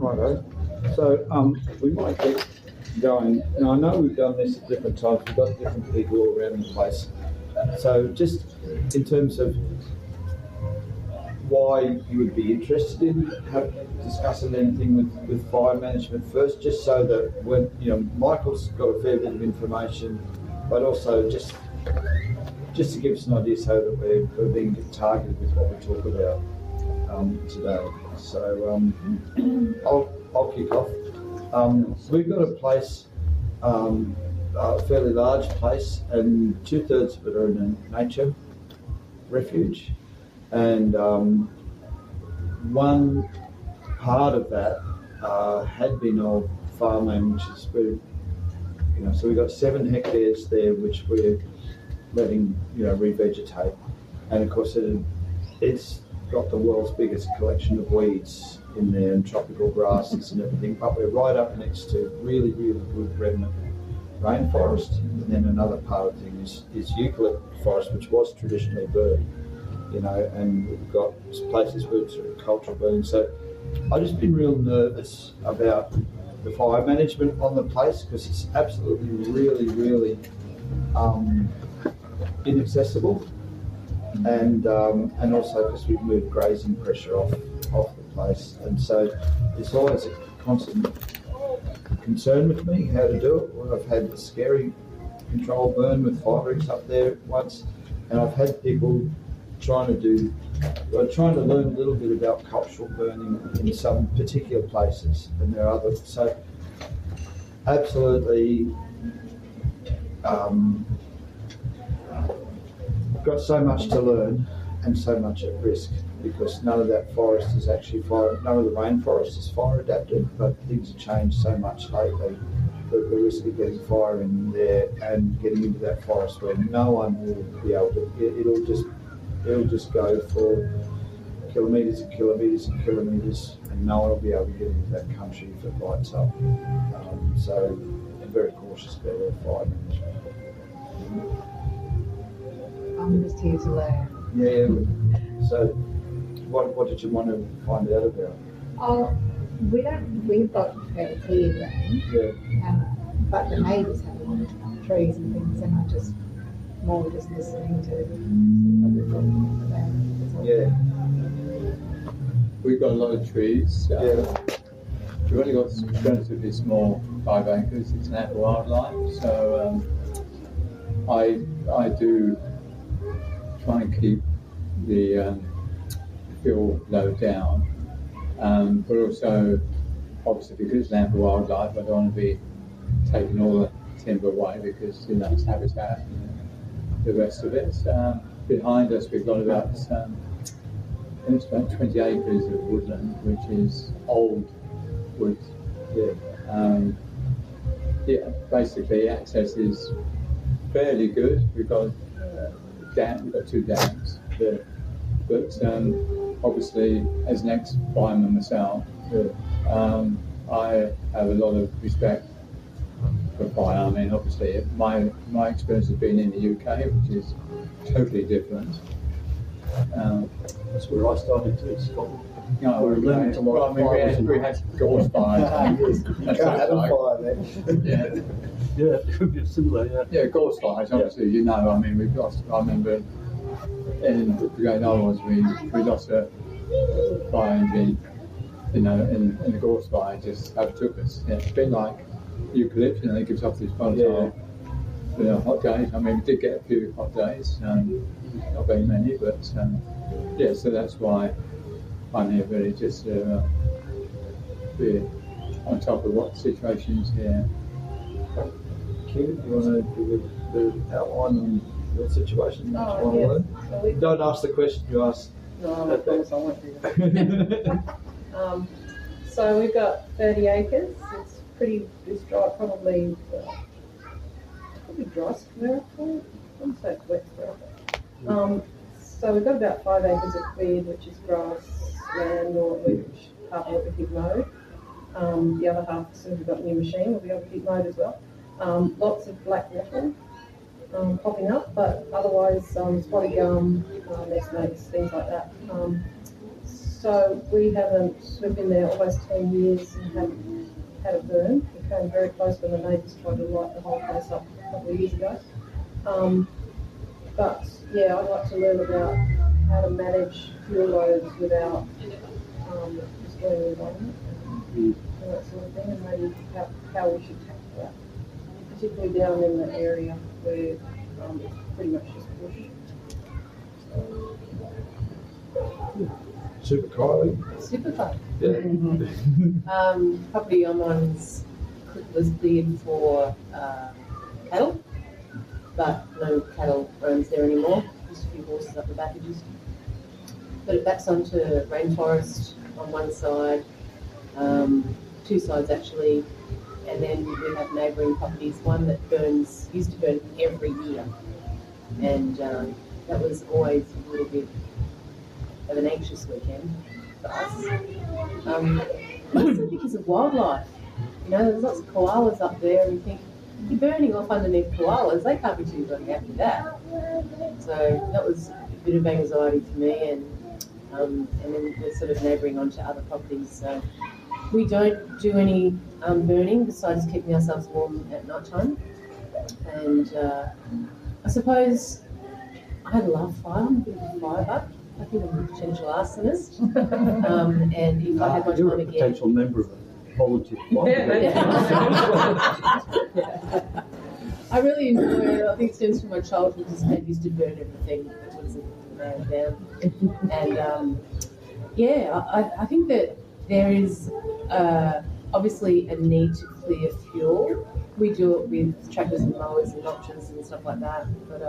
Righto. So we might get going. Now I know we've done this at different times. We've got different people all around the place. So just in terms of why you would be interested in discussing anything with fire management first, just so that when Michael's got a fair bit of information, but also just to give us an idea so that we're being targeted with what we talk about today. So I'll kick off. We've got a place, a fairly large place, and 2/3 of it are in a nature refuge. And one part of that had been old farmland, which is where, so we've got 7 hectares there, which we're letting, revegetate. And of course, it's got the world's biggest collection of weeds in there and tropical grasses and everything. But we're right up next to really, really good remnant rainforest. And then another part of the thing is eucalypt forest, which was traditionally burned. And we've got places where it's sort of cultural burning. So I've just been real nervous about the fire management on the place because it's absolutely really, really inaccessible, and also because we've moved grazing pressure off the place, and so it's always a constant concern with me how to do it. Well, I've had the scary control burn with fire rigs up there once, and I've had people trying to learn a little bit about cultural burning in some particular places, and there are others. So absolutely got so much to learn and so much at risk, because none of that forest is actually fire, none of the rainforest is fire adapted, but things have changed so much lately that the risk of getting fire in there and getting into that forest where no one will be able to, it'll just go for kilometres and kilometres and kilometres, and no one will be able to get into that country if it lights up. So I'm very cautious about our fire management. I'm just here to learn. Yeah. So what did you want to find out about? Oh, we've got fairly clear ground. Yeah. But the neighbours have a lot of trees and things, and I just listening to what they're talking about. Yeah. We've got a lot of trees. We've only got relatively small 5 acres. It's an apple wildlife, so I do try and keep the fuel low down, but also obviously because it's an apple wildlife, I don't want to be taking all the timber away because it's habitat and the rest of it. Behind us we've got about it's about 20 acres of woodland, which is old wood. Basically access is fairly good. We've got we've got 2 dams there, but obviously as an ex-fireman myself, I have a lot of respect for fire. I mean, obviously my experience has been in the UK, which is totally different. That's where I started too, Scotland. We had gorse fires. You can't have a fire there. Yeah, it could be similar, Yeah, gorse fires, obviously, I mean, we've lost, I remember in the brigade I was, we lost a fire engine, in the gorse fire, just overtook us. Yeah, it's been like eucalypt, it gives off this volatile, hot days. I mean, we did get a few hot days, not very many, but so that's why I'm here really, just to be on top of what the situation is here. Kim, do you want to give the outline on your situation? Don't ask the question you asked. No, of course I won't do that. So we've got 30 acres. It's dry, probably dry spherical. I'm so wet spherical. So we've got about 5 acres of cleared, which is grass land, or which half of it we keep mowed. The other half, as soon as we've got a new machine, we'll be able to keep mowed as well. Lots of black wattle popping up, but otherwise spotty gum, next mates, things like that. So we haven't, we've been there almost 10 years and haven't had a burn. We came very close when the neighbours tried to light the whole place up a couple of years ago. But yeah, I'd like to learn about how to manage fuel loads without destroying the environment and that sort of thing, and maybe how we should tackle that, particularly down in the area where it's pretty much just bush. Super Kylie. Super fun. Yeah. Property I'm on's was cleared for cattle, but no cattle roams there anymore. Just a few horses up the back. It used to. But it backs onto rainforest on one side, two sides actually, and then we have neighbouring properties. One that used to burn every year, and that was always a little bit of an anxious weekend for us. Mostly because of wildlife. You know, there's lots of koalas up there, and you think, you're burning off underneath koalas, they can't be too bloody happy with that. So that was a bit of anxiety for me, and then we're sort of neighbouring onto other properties. So we don't do any burning besides keeping ourselves warm at night time. And I suppose I love fire. I'm a bit of a fire butt. I think I'm a potential arsonist. And if I had my You're time a again, potential member of a volunteer fire. I really enjoy it. I think it stems from my childhood. Just I used to burn everything that wasn't nailed down. And I think that there is obviously a need to clear fuel. We do it with tractors and mowers and notches and stuff like that. But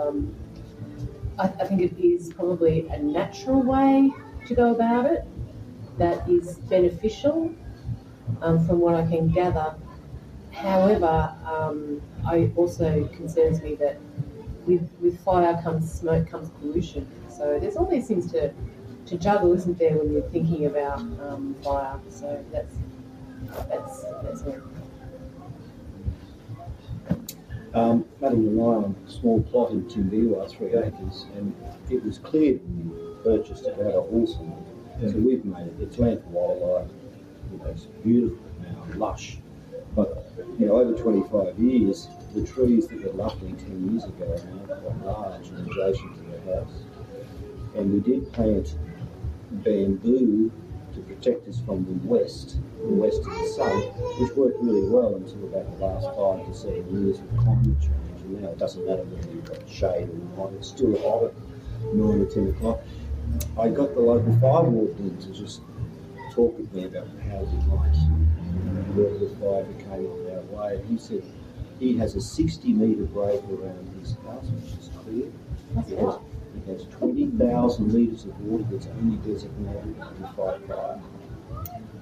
I think it is probably a natural way to go about it that is beneficial from what I can gather. However, it also concerns me that with fire comes smoke, comes pollution. So there's all these things to juggle, isn't there, when you're thinking about fire? So that's me. Madam and I on a small plot in Timbiwa, 3 acres, and it was cleared when we purchased about a horse. So we've made it. It's land for wildlife. You know, it's beautiful now, lush. But over 25 years, the trees that were lovely 10 years ago are now quite large and adjacent to the house. And we did plant bamboo to protect us from the west of the sun, which worked really well until about the last 5 to 7 years of climate change. And now it doesn't matter whether you've got shade or not, it's still hot at 9 or 10 o'clock. I got the local fire warden to just talk with me about how we might work the fire became on our way. And he said he has a 60-metre break around his house, which is clear. It has 20,000 litres of water that's only designated to fight fire.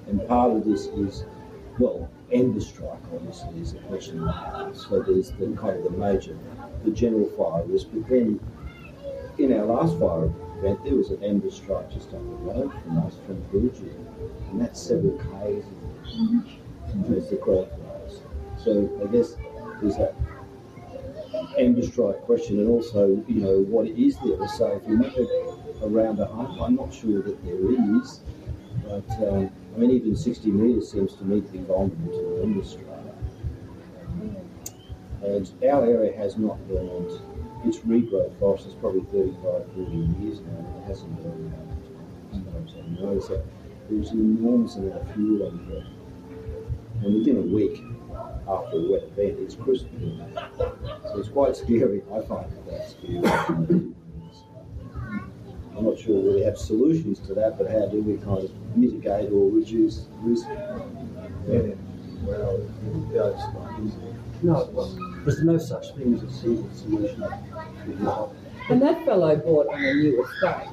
And part of this is, ember strike obviously is a question now. So there's the kind of the general fire risk. But then in our last fire event, there was an ember strike just up the road from us, from Cooperative, and that's several k's. As the crow flies. So I guess there's that ember strike question, and also, what is there to say if you make it around a home? I'm not sure that there is, but even 60 metres seems to me to be vulnerable to an ember strike. And our area has not burned. Its regrowth forest is probably 35, 40 years now, and it hasn't burned as far as I know. So there's an enormous amount of fuel on there. And within a week after a wet event, it's crispy. So it's quite scary. I find it quite scary. I'm not sure we have solutions to that, but how do we kind of mitigate or reduce risk? No, there's no such thing as a single solution. And that fellow bought on a new estate,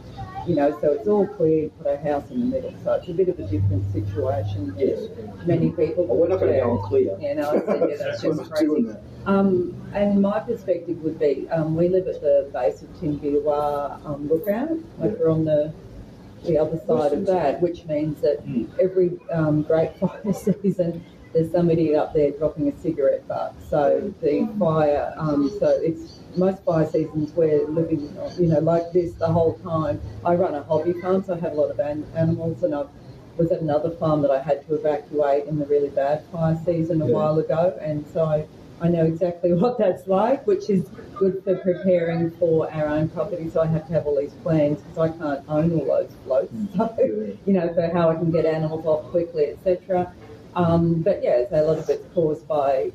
so it's all cleared, put a house in the middle, so it's a bit of a different situation. Yes. Many people. Well, we're not going to go on clear. That's just crazy. And my perspective would be, we live at the base of Timbiwa lookout, like we're on the other side of that, which means that every great fire season, there's somebody up there dropping a cigarette butt. So the fire, so it's most fire seasons we're living, like this the whole time. I run a hobby farm, so I have a lot of animals, and I was at another farm that I had to evacuate in the really bad fire season a while ago, and so I know exactly what that's like, which is good for preparing for our own property. So I have to have all these plans because I can't own all those floats. So, for how I can get animals off quickly, etc. But yeah, so a lot of it's caused by,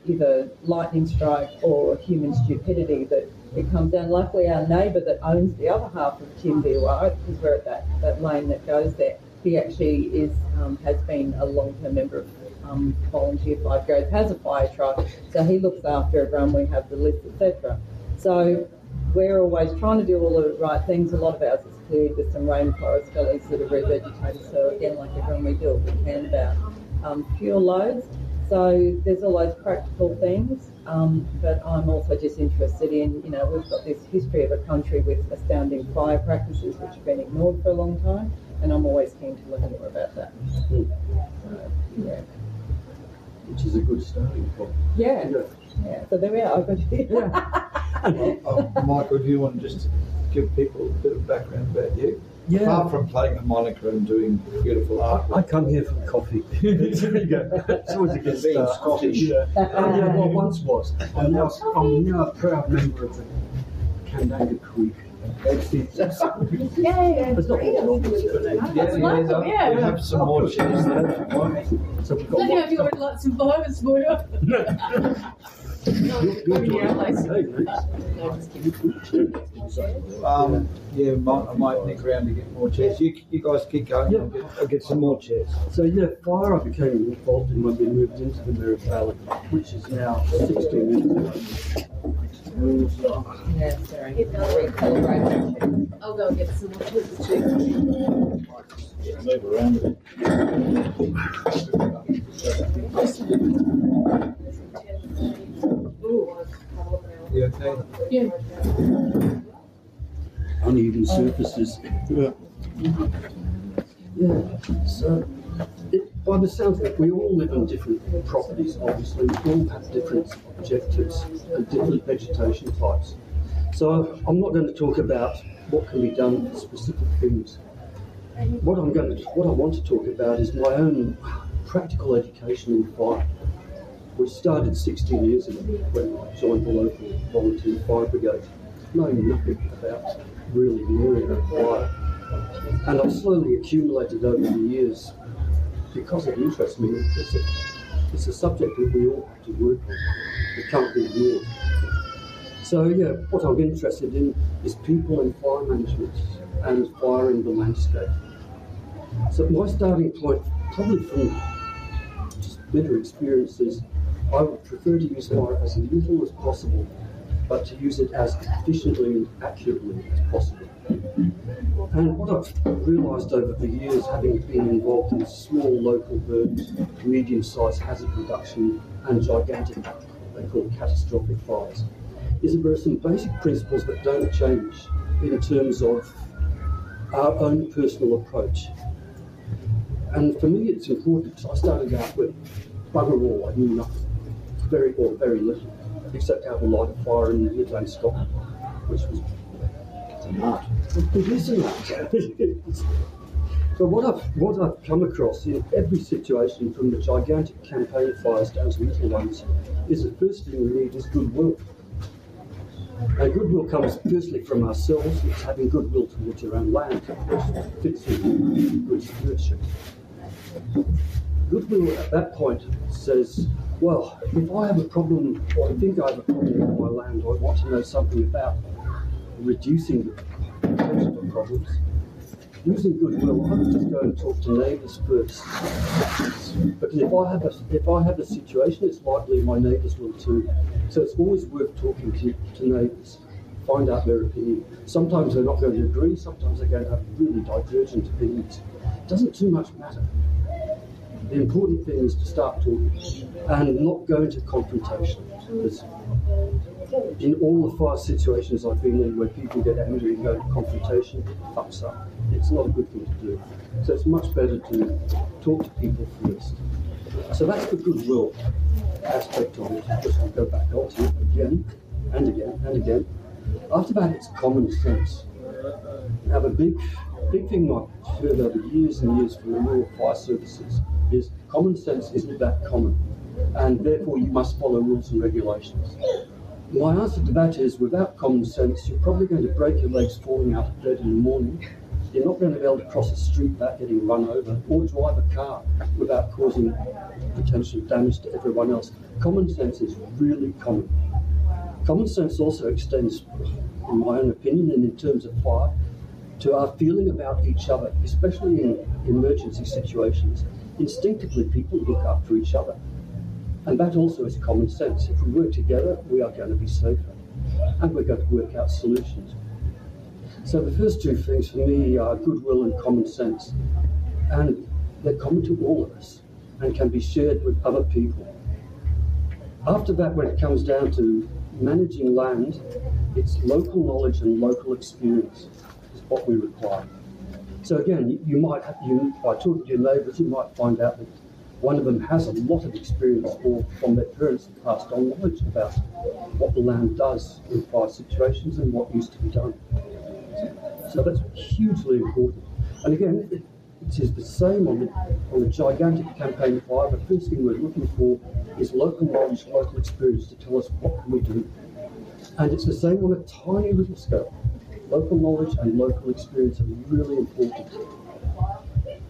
either lightning strike or human stupidity that it comes down. Luckily, our neighbour that owns the other half of Timbiwa, because we're at that lane that goes there, he actually has been a long-term member of Volunteer Five Goes, has a fire truck, so he looks after everyone. We have the list, etc. So we're always trying to do all the right things. A lot of ours is cleared with some rainforest gullies that are revegetated. So again, like everyone, we do what we can about fuel loads. So there's all those practical things, but I'm also just interested in, we've got this history of a country with astounding fire practices which have been ignored for a long time, and I'm always keen to learn more about that. Yeah. Which is a good starting point. Yeah. So there we are. I've got you. Michael, do you want to just give people a bit of background about you? Yeah. Apart from playing harmonica and doing beautiful art. I come here for coffee. There you go. It's always a good Being start. Scottish. Well, once was. I'm now a proud member of the Candango Creek. It's not all We have some more chairs there. So we've I don't know got if you would like some fibres for you. I might nick around to get more chairs. You guys keep going. Yeah. I'll get some more chairs. So fire I became involved in when we moved into the Merritt Valley, which is now 16 years ago. Yeah, sorry. I'll go and get some more too. Move around a bit. You okay? Yeah. Uneven surfaces. So by the sounds of it, we all live in different properties, obviously. We all have different objectives and different vegetation types. So I'm not going to talk about what can be done with specific things. What I want to talk about is my own practical education in fire, which started 16 years ago when I joined the local volunteer fire brigade, knowing nothing about really the area of fire. And I've slowly accumulated over the years, because it interests me. It's a subject that we all have to work on. It can't be ignored. So what I'm interested in is people and fire management and fire in the landscape. So my starting point, probably from just better experiences, I would prefer to use fire as little as possible, but to use it as efficiently and accurately as possible. And what I've realised over the years, having been involved in small local burns, medium-sized hazard reduction, and gigantic, they call catastrophic fires, is that there are some basic principles that don't change in terms of our own personal approach. And for me, it's important because I started out with bugger all. I knew nothing, very little, except how to light a fire in Midland, Scotland, which was an art. It is an art. So what I've come across in every situation, from the gigantic campaign fires down to little ones, is the first thing we need is goodwill. And goodwill comes firstly from ourselves. It's having goodwill towards our own land, which fits in good stewardship. Goodwill at that point says, well, if I have a problem, or I think I have a problem with my land, or I want to know something about reducing the potential of problems, using goodwill, I would just go and talk to neighbours first. Because if I have a situation, it's likely my neighbours will too. So it's always worth talking to neighbours, find out their opinion. Sometimes they're not going to agree, sometimes they're going to have really divergent opinions. It doesn't too much matter. The important thing is to start talking and not go into confrontation. Because in all the fire situations I've been in where people get angry and go to confrontation, it fucks up. It's not a good thing to do. So it's much better to talk to people first. So that's the goodwill aspect of it. Just I'll go back onto it again and again and again. After that, it's common sense. Now, the big thing I've heard over years and years from the rural fire services is common sense isn't that common, and therefore you must follow rules and regulations. My answer to that is, without common sense, you're probably going to break your legs falling out of bed in the morning. You're not going to be able to cross a street without getting run over, or drive a car without causing potential damage to everyone else. Common sense is really common. Common sense also extends, in my own opinion, and in terms of fire, to our feeling about each other, especially in emergency situations. Instinctively, people look after each other. And that also is common sense. If we work together, we are going to be safer. And we're going to work out solutions. So the first two things for me are goodwill and common sense. And they're common to all of us and can be shared with other people. After that, when it comes down to managing land, it's local knowledge and local experience is what we require. So again, by talking to your neighbours, you might find out that one of them has a lot of experience, or from their parents have passed on knowledge about what the land does in fire situations and what used to be done. So that's hugely important. And again, it is the same on the gigantic campaign fire. The first thing we're looking for is local knowledge, local experience to tell us what can we do. And it's the same on a tiny little scale. Local knowledge and local experience are really important.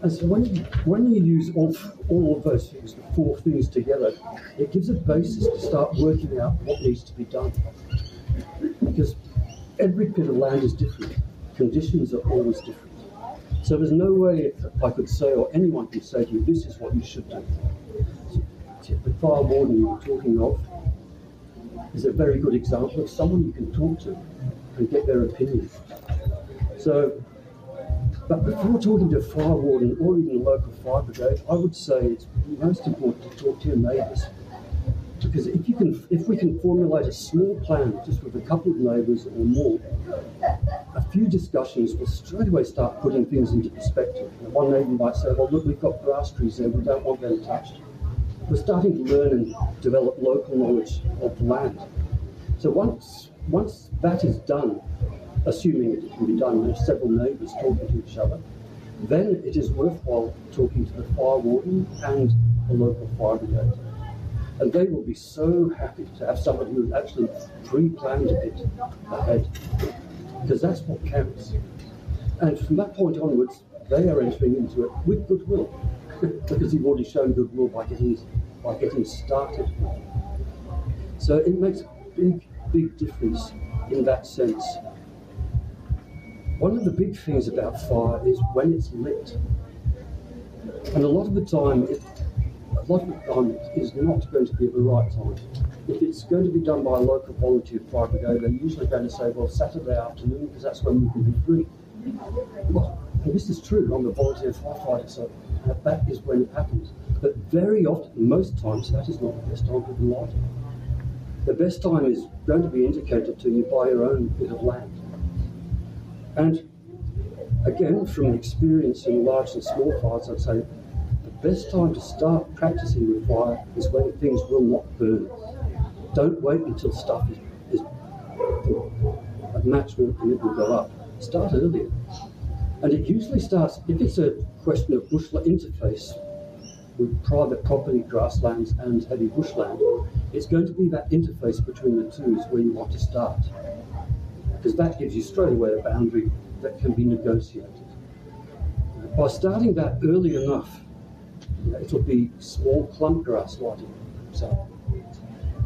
And so when you use all of those things, the four things together, it gives a basis to start working out what needs to be done. Because every bit of land is different. Conditions are always different. So there's no way I could say, or anyone can say to you, this is what you should do. So the fire warden you were talking of is a very good example of someone you can talk to and get their opinion. So, but before talking to a fire warden or even a local fire brigade, I would say it's most important to talk to your neighbours. Because if we can formulate a small plan just with a couple of neighbours or more, a few discussions will straight away start putting things into perspective. And one neighbour might say, well, look, we've got grass trees there, we don't want them touched. We're starting to learn and develop local knowledge of the land. So once that is done, assuming it can be done with several neighbours talking to each other, then it is worthwhile talking to the fire warden and the local fire brigade. And they will be so happy to have somebody who actually pre-planned a bit ahead, because that's what counts. And from that point onwards, they are entering into it with goodwill, because you've already shown goodwill by getting started. So it makes a big difference in that sense. One of the big things about fire is when it's lit. And a lot of the time, it is not going to be at the right time. If it's going to be done by a local volunteer fire brigade, they're usually going to say, well, Saturday afternoon, because that's when we can be free. Well, and this is true. I'm a volunteer firefighter, so that is when it happens. But very often, most times, that is not the best time to be lighting. The best time is going to be indicated to you by your own bit of land. And again, from experience in large and small fires, I'd say the best time to start practicing with fire is when things will not burn. Don't wait until stuff is a match and it will go up. Start earlier. And it usually starts, if it's a question of bushland interface with private property, grasslands and heavy bushland, it's going to be that interface between the two is where you want to start. Because that gives you straight away a boundary that can be negotiated. By starting that early enough, it'll be small clump grass lighting. So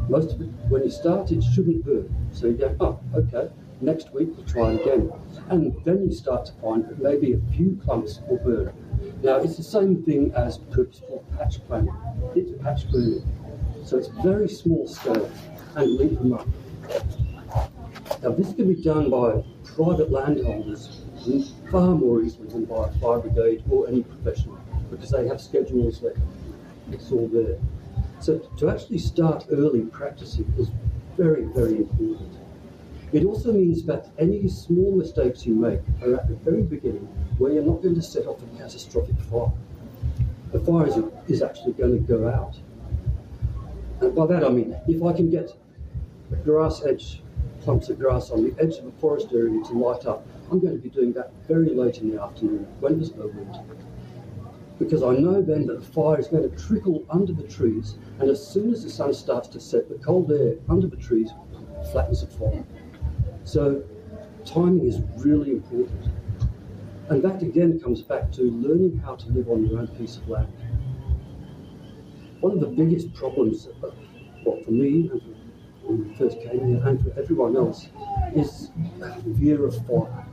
most of it, when you start, it shouldn't burn. So you go, oh, okay, next week we'll try it again. And then you start to find that maybe a few clumps will burn. Now, it's the same thing as purposeful patch planning. It's patch burning. So it's very small scale and leave them up. Now, this can be done by private landholders far more easily than by a fire brigade or any professional, because they have schedules that it's all there. So to actually start early practicing is very, very important. It also means that any small mistakes you make are at the very beginning, where you're not going to set off a catastrophic fire. the fire is actually going to go out. And by that I mean, if I can get a grass edge, clumps of grass on the edge of a forest area to light up, I'm going to be doing that very late in the afternoon when there's no wind. Because I know then that the fire is going to trickle under the trees, and as soon as the sun starts to set, the cold air under the trees flattens the fire. So timing is really important. And that again comes back to learning how to live on your own piece of land. One of the biggest problems, well, for me, and when we first came here, and for everyone else, is fear of fire.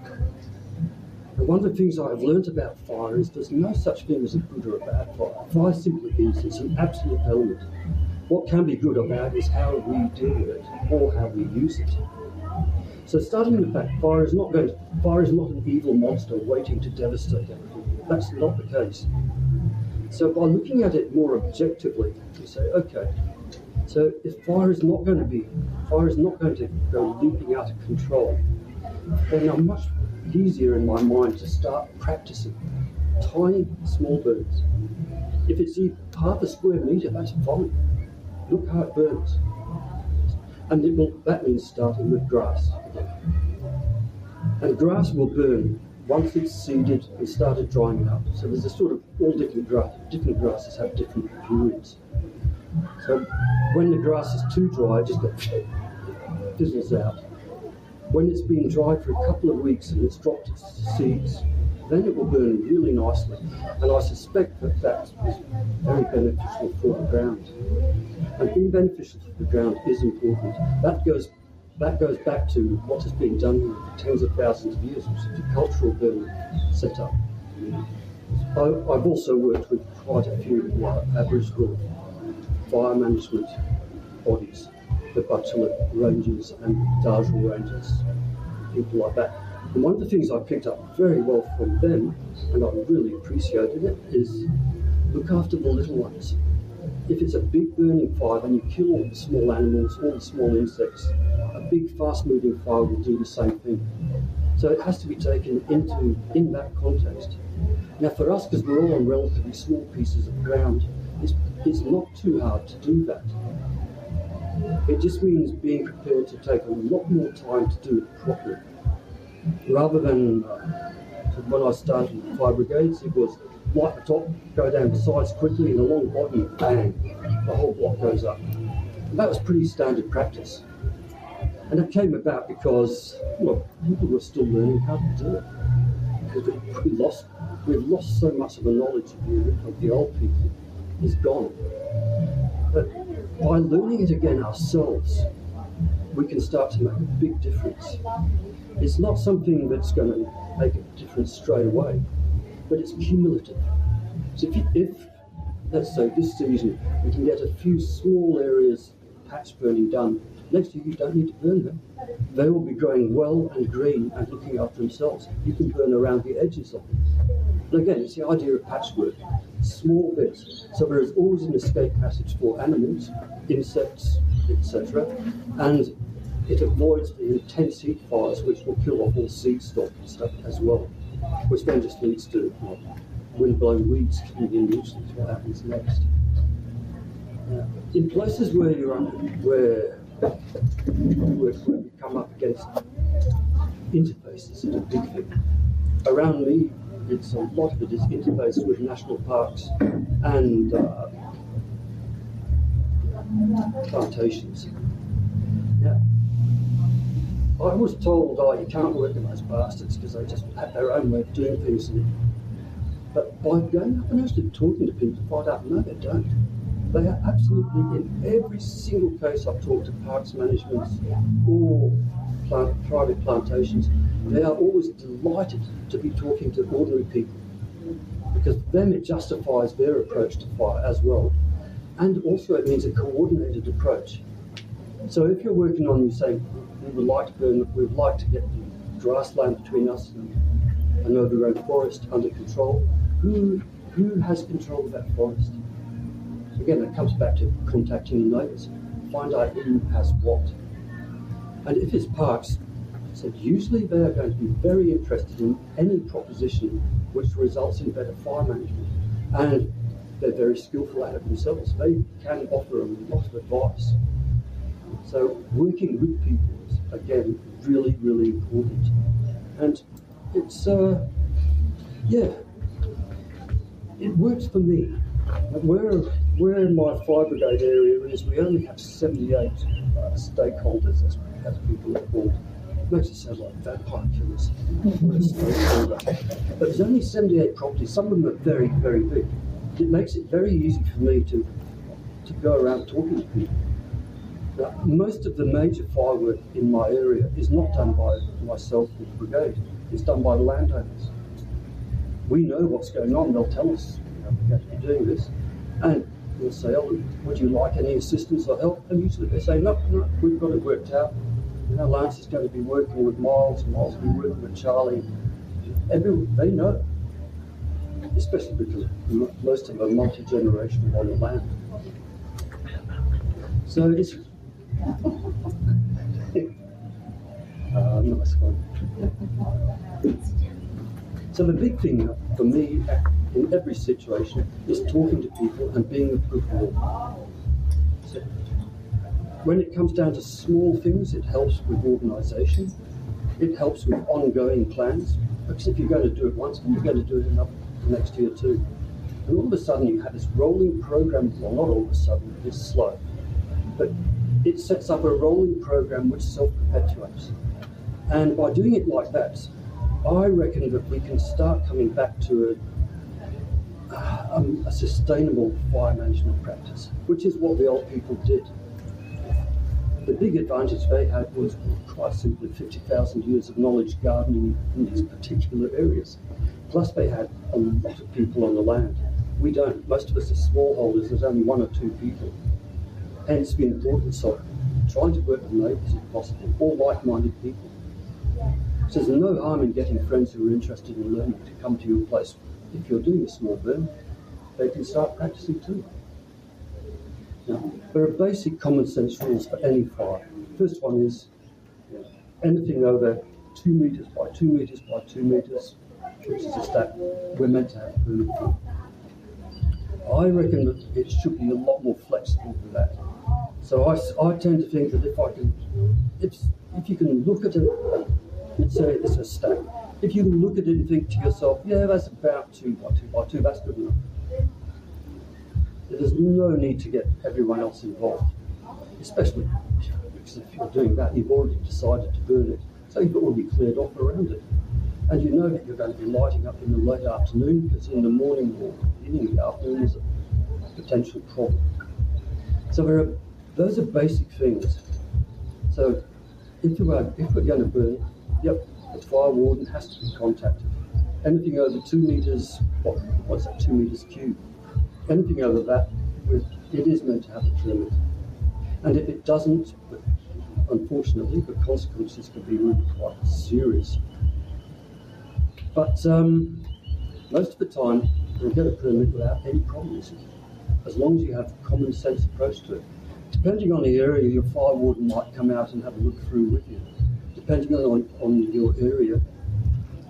And one of the things I've learned about fire is there's no such thing as a good or a bad fire. Fire simply is, it's an absolute element. What can be good about it is how we deal with it, or how we use it. So starting with that, fire is not an evil monster waiting to devastate everything. That's not the case. So by looking at it more objectively, you say, okay, so if fire is not going to go leaping out of control, then I'm much easier in my mind to start practicing tiny, small burns. If it's half a square metre, that's fine. Look how it burns. And that means starting with grass. And grass will burn once it's seeded and started drying up. So there's a sort of all different grasses have different periods. So when the grass is too dry, it just fizzles out. When it's been dried for a couple of weeks and it's dropped its seeds, then it will burn really nicely. And I suspect that that is very beneficial for the ground. And being beneficial for the ground is important. That goes back to what has been done for tens of thousands of years, which is the cultural burning setup. I've also worked with quite a few Aboriginal fire management bodies, the Butchulla Rangers and Darjal Rangers, people like that. And one of the things I picked up very well from them, and I really appreciated it, is look after the little ones. If it's a big burning fire, then you kill all the small animals, all the small insects. A big fast-moving fire will do the same thing. So it has to be taken in that context. Now for us, because we're all on relatively small pieces of ground, it's not too hard to do that. It just means being prepared to take a lot more time to do it properly. Rather than when I started with fire brigades, it was light the top, go down the sides quickly, and along the bottom, bang, the whole block goes up. And that was pretty standard practice. And that came about because, well, people were still learning how to do it. Because we've lost so much of the knowledge of the old people. It's gone. But by learning it again ourselves, we can start to make a big difference. It's not something that's going to make a difference straight away, but it's cumulative. So if let's say this season, we can get a few small areas of patch burning done, next year you don't need to burn them. They will be growing well and green and looking after themselves. You can burn around the edges of them. And again, it's the idea of patchwork, small bits. So there is always an escape passage for animals, insects, etc. And it avoids the intense heat fires which will kill off all seed stock and stuff as well, which then just leads to wind-blown weeds coming in, which is what happens next. In places where we come up against interfaces, it's a big thing. Around me, a lot of it is interfaced with national parks and plantations. Now, I was told, you can't work with those bastards because they just have their own way of doing things. But by going up and actually talking to people, find out, no, they don't. They are absolutely, in every single case I've talked to parks management or private plantations, they are always delighted to be talking to ordinary people, because for them it justifies their approach to fire as well. And also it means a coordinated approach. So if you're working on, you say, we'd like to get the grassland between us and an overgrown forest under control, who has control of that forest? Again, that comes back to contacting the neighbours. Find out who has what. And if it's parks, so usually they are going to be very interested in any proposition which results in better fire management. And they're very skillful at it themselves. They can offer a lot of advice. So working with people is, again, really, really important. And it's, it works for me. Where in my fire brigade area is, we only have 78 stakeholders, as people are called. It makes it sound like vampire killers. What a stakeholder. But there's only 78 properties. Some of them are very, very big. It makes it very easy for me to go around talking to people. Now, most of the major firework in my area is not done by myself with the brigade. It's done by the landowners. We know what's going on. They'll tell us, we're going to be doing this. And we'll say, oh, would you like any assistance or help? And usually they say, no, we've got it worked out. Lance is going to be working with Miles will be working with Charlie. They know, especially because most of them are multi-generational on the land. So it's nice one. So the big thing for me in every situation is talking to people and being of good will. So when it comes down to small things, it helps with organisation. It helps with ongoing plans. Because if you're going to do it once, you're going to do it the next year too. And all of a sudden you have this rolling program, well, not all of a sudden, it's slow. But it sets up a rolling program which self-perpetuates. And by doing it like that, I reckon that we can start coming back to a sustainable fire management practice, which is what the old people did. The big advantage they had was quite simply 50,000 years of knowledge gardening in these particular areas. Plus they had a lot of people on the land. We don't. Most of us are smallholders. There's only one or two people. Hence the importance of trying to work with neighbours if possible, or like-minded people. So there's no harm in getting friends who are interested in learning to come to your place. If you're doing a small burn, they can start practicing too. Now, there are basic common sense rules for any fire. First one is anything over 2 metres by 2 metres by 2 metres, which is a stat we're meant to have a permit for. I reckon that it should be a lot more flexible than that. So I tend to think that if you can look at it, let's say it's a stack. If you can look at it and think to yourself, yeah, that's about 2 by 2 by 2, that's good enough. There's no need to get everyone else involved, especially because if you're doing that, you've already decided to burn it, so you've already cleared off around it. And you know that you're going to be lighting up in the late afternoon, because in the morning or beginning of the afternoon is a potential problem. So those are basic things. So if we're going to burn, yep, the fire warden has to be contacted. Anything over 2 metres, what's that, 2 metres cubed? Anything over that, it is meant to have a permit. And if it doesn't, unfortunately, the consequences can be really quite serious. But most of the time, you'll get a permit without any problems, as long as you have a common sense approach to it. Depending on the area, your fire warden might come out and have a look through with you. Depending on your area,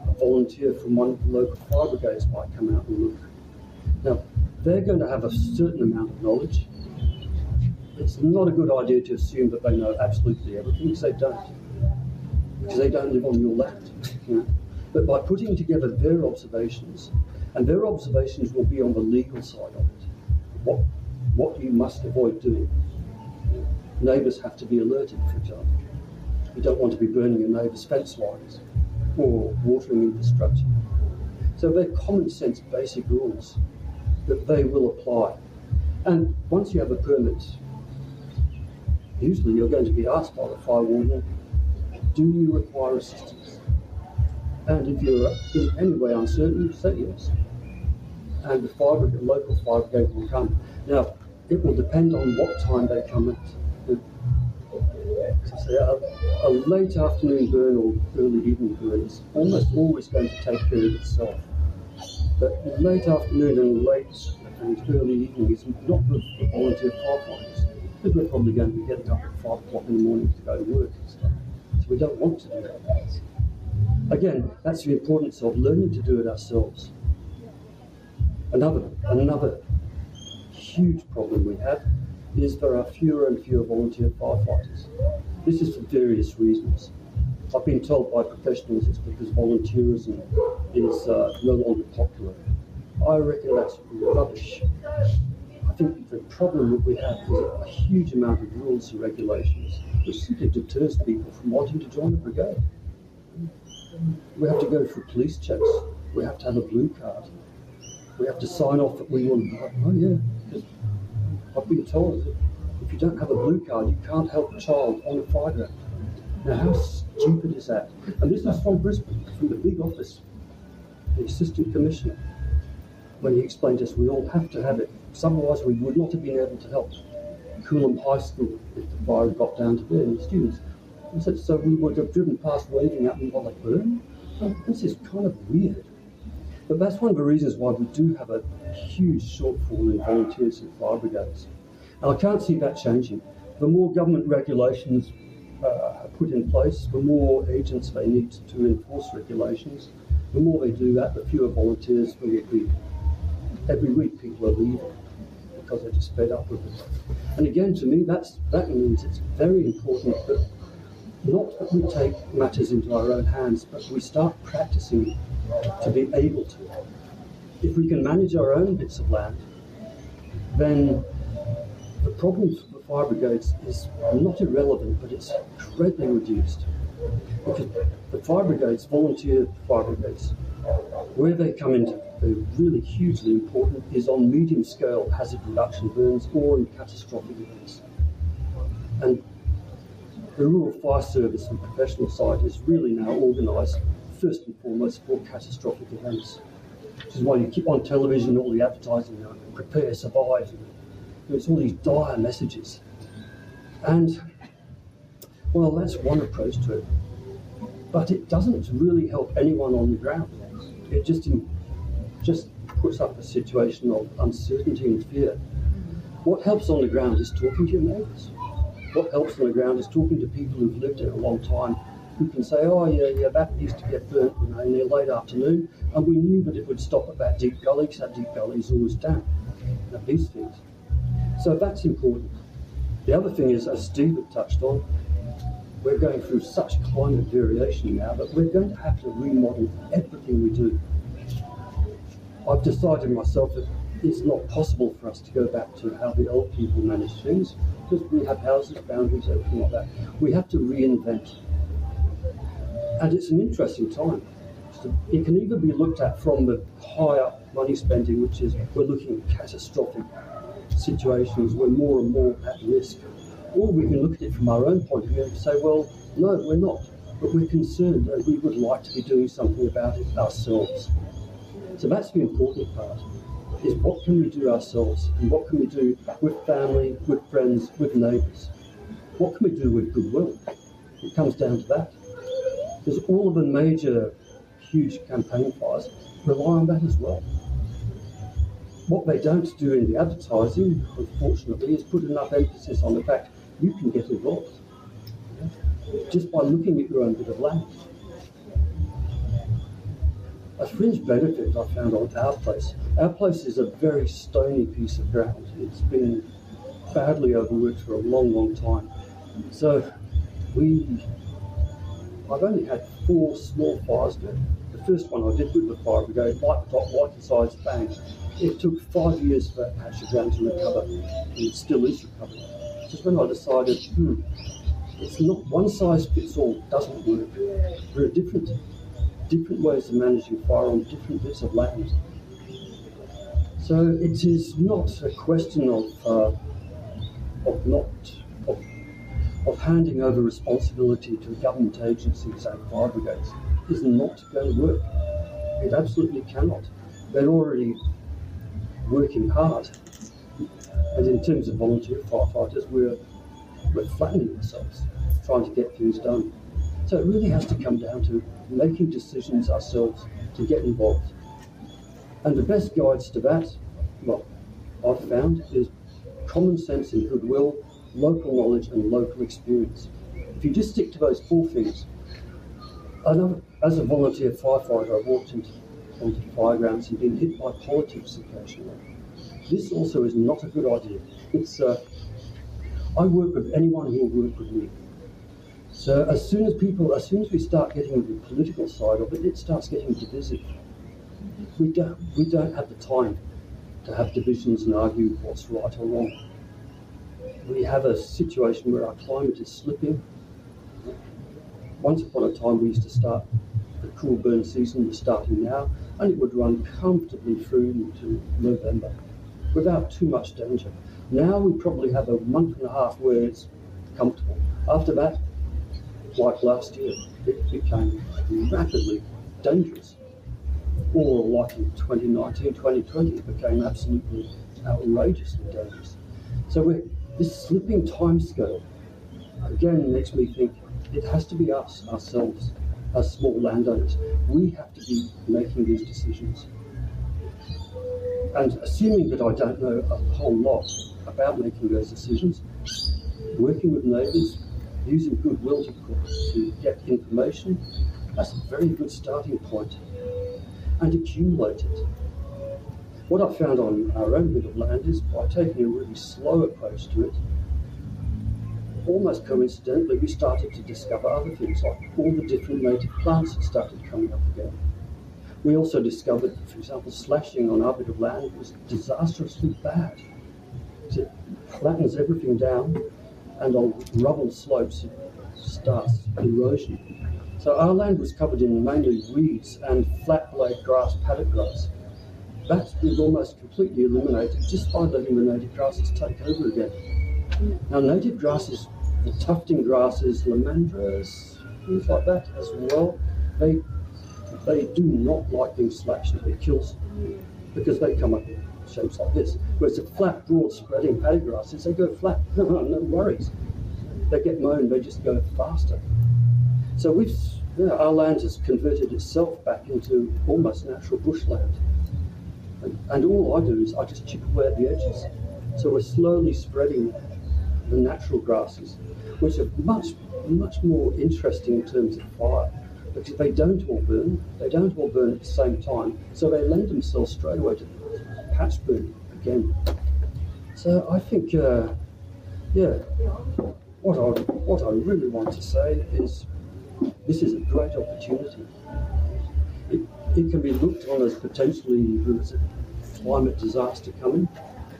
a volunteer from one of the local fire brigades might come out and look. Now, they're going to have a certain amount of knowledge. It's not a good idea to assume that they know absolutely everything, because they don't. Because they don't live on your land. But by putting together their observations, and their observations will be on the legal side of it, what you must avoid doing. Neighbours have to be alerted, for example. You don't want to be burning your neighbour's fence lines or watering infrastructure. So they're common sense basic rules that they will apply. And once you have a permit, usually you're going to be asked by the fire warden, do you require assistance? And if you're in any way uncertain, say yes. And the local fire brigade will come. Now, it will depend on what time they come at. A late afternoon burn or early evening burn is almost always going to take care of itself. But late afternoon and early evening is not good for volunteer firefighters, because we're probably going to be getting up at 5 o'clock in the morning to go to work and stuff. So we don't want to do that. Again, that's the importance of learning to do it ourselves. Another huge problem we have is there are fewer and fewer volunteer firefighters. This is for various reasons. I've been told by professionals it's because volunteerism is no longer popular. I reckon that's rubbish. I think the problem that we have is a huge amount of rules and regulations which simply deters people from wanting to join a brigade. We have to go through police checks. We have to have a blue card. We have to sign off that we want. Oh yeah, because I've been told that if you don't have a blue card, you can't help a child on a fire ground. Now, how stupid is that? And this is from Brisbane, from the big office, the assistant commissioner, when he explained to us we all have to have it. Otherwise, we would not have been able to help Coolum High School if the fire had got down to there and the students. And so we would have driven past waving at them while they burn. This is kind of weird. But that's one of the reasons why we do have a huge shortfall in volunteers in fire brigades. And I can't see that changing. The more government regulations are put in place, the more agents they need to enforce regulations. The more they do that, the fewer volunteers will be. Every week people are leaving because they're just fed up with it. And again, to me, that means it's very important that not that we take matters into our own hands, but we start practicing to be able to. If we can manage our own bits of land, then the problem for the fire brigades is not irrelevant, but it's greatly reduced. Because the fire brigades, volunteer fire brigades, where they come into, they're really hugely important, is on medium scale hazard reduction burns or in catastrophic events. And the Rural Fire Service and professional side is really now organised first and foremost for catastrophic events. Which is why you keep on television all the advertising, you know, prepare, survive. There's all these dire messages. And, well, that's one approach to it. But it doesn't really help anyone on the ground. It just puts up a situation of uncertainty and fear. What helps on the ground is talking to your neighbours. What helps on the ground is talking to people who've lived there a long time, who can say, oh yeah, that used to get burnt, you know, in the late afternoon, and we knew that it would stop at that deep gully, because that deep gully is always damp. These things. So that's important. The other thing is, as Steve had touched on, we're going through such climate variation now that we're going to have to remodel everything we do. I've decided myself that it's not possible for us to go back to how the old people managed things, because we have houses, boundaries, everything like that. We have to reinvent. And it's an interesting time. It can either be looked at from the higher money spending, which is we're looking at catastrophic situations, we're more and more at risk. Or we can look at it from our own point of view and say, well, no, we're not, but we're concerned and we would like to be doing something about it ourselves. So that's the important part, is what can we do ourselves and what can we do with family, with friends, with neighbours? What can we do with goodwill? It comes down to that. Because all of the major, huge campaign fires rely on that as well. What they don't do in the advertising, unfortunately, is put enough emphasis on the fact you can get involved just by looking at your own bit of land. A fringe benefit I found on our place. Our place is a very stony piece of ground. It's been badly overworked for a long, long time. So I've only had 4 small fires there. The first one I did with the fire brigade, light top, white sides, bang. It took 5 years for that patch of ground to recover, and it still is recovering. Just when I decided, it's not one size fits all, doesn't work. There are different ways of managing fire on different bits of land. So it is not a question of handing over responsibility to a government agency, say fire brigades. It is not going to work. It absolutely cannot. They're already working hard. And in terms of volunteer firefighters, we're flattening ourselves, trying to get things done. So it really has to come down to making decisions ourselves to get involved. And the best guides to that, well, I've found, is common sense and goodwill, local knowledge and local experience. If you just stick to those 4 things, I know as a volunteer firefighter, I've walked onto firegrounds and been hit by politics occasionally. this also is not a good idea. It's I work with anyone who will work with me. So as soon as we start getting the political side of it, it starts getting divisive. We don't have the time to have divisions and argue what's right or wrong. We have a situation where our climate is slipping. Once upon a time, we used to start, the cool burn season was starting now, and it would run comfortably through into November without too much danger. Now we probably have a month and a half where it's comfortable. After that, like last year, it became rapidly dangerous. Or like in 2019, 2020, it became absolutely outrageously dangerous. So this slipping timescale, again, makes me think it has to be us, ourselves, as small landowners. We have to be making these decisions. And assuming that I don't know a whole lot about making those decisions, working with neighbours, using goodwill to get information, that's a very good starting point. And accumulate it. What I found on our own bit of land is by taking a really slow approach to it, almost coincidentally, we started to discover other things, like all the different native plants that started coming up again. We also discovered, for example, slashing on our bit of land was disastrously bad. It flattens everything down, and on rubble slopes, it starts erosion. So our land was covered in mainly weeds and flat blade grass, paddock grass. That's been almost completely eliminated just by letting the native grasses take over again. Now native grasses, the tufting grasses, lamandras, things like that as well, they do not like being slashed. It kills them because they come up in shapes like this. Whereas the flat, broad spreading paddock grasses, they go flat, no worries. They get mown, they just go faster. So our land has converted itself back into almost natural bushland. And all I do is I just chip away at the edges. So we're slowly spreading the natural grasses, which are much, much more interesting in terms of fire, because they don't all burn at the same time, so they lend themselves straight away to patch burning again. So I think, what I really want to say is, this is a great opportunity. It can be looked on as potentially there's a climate disaster coming,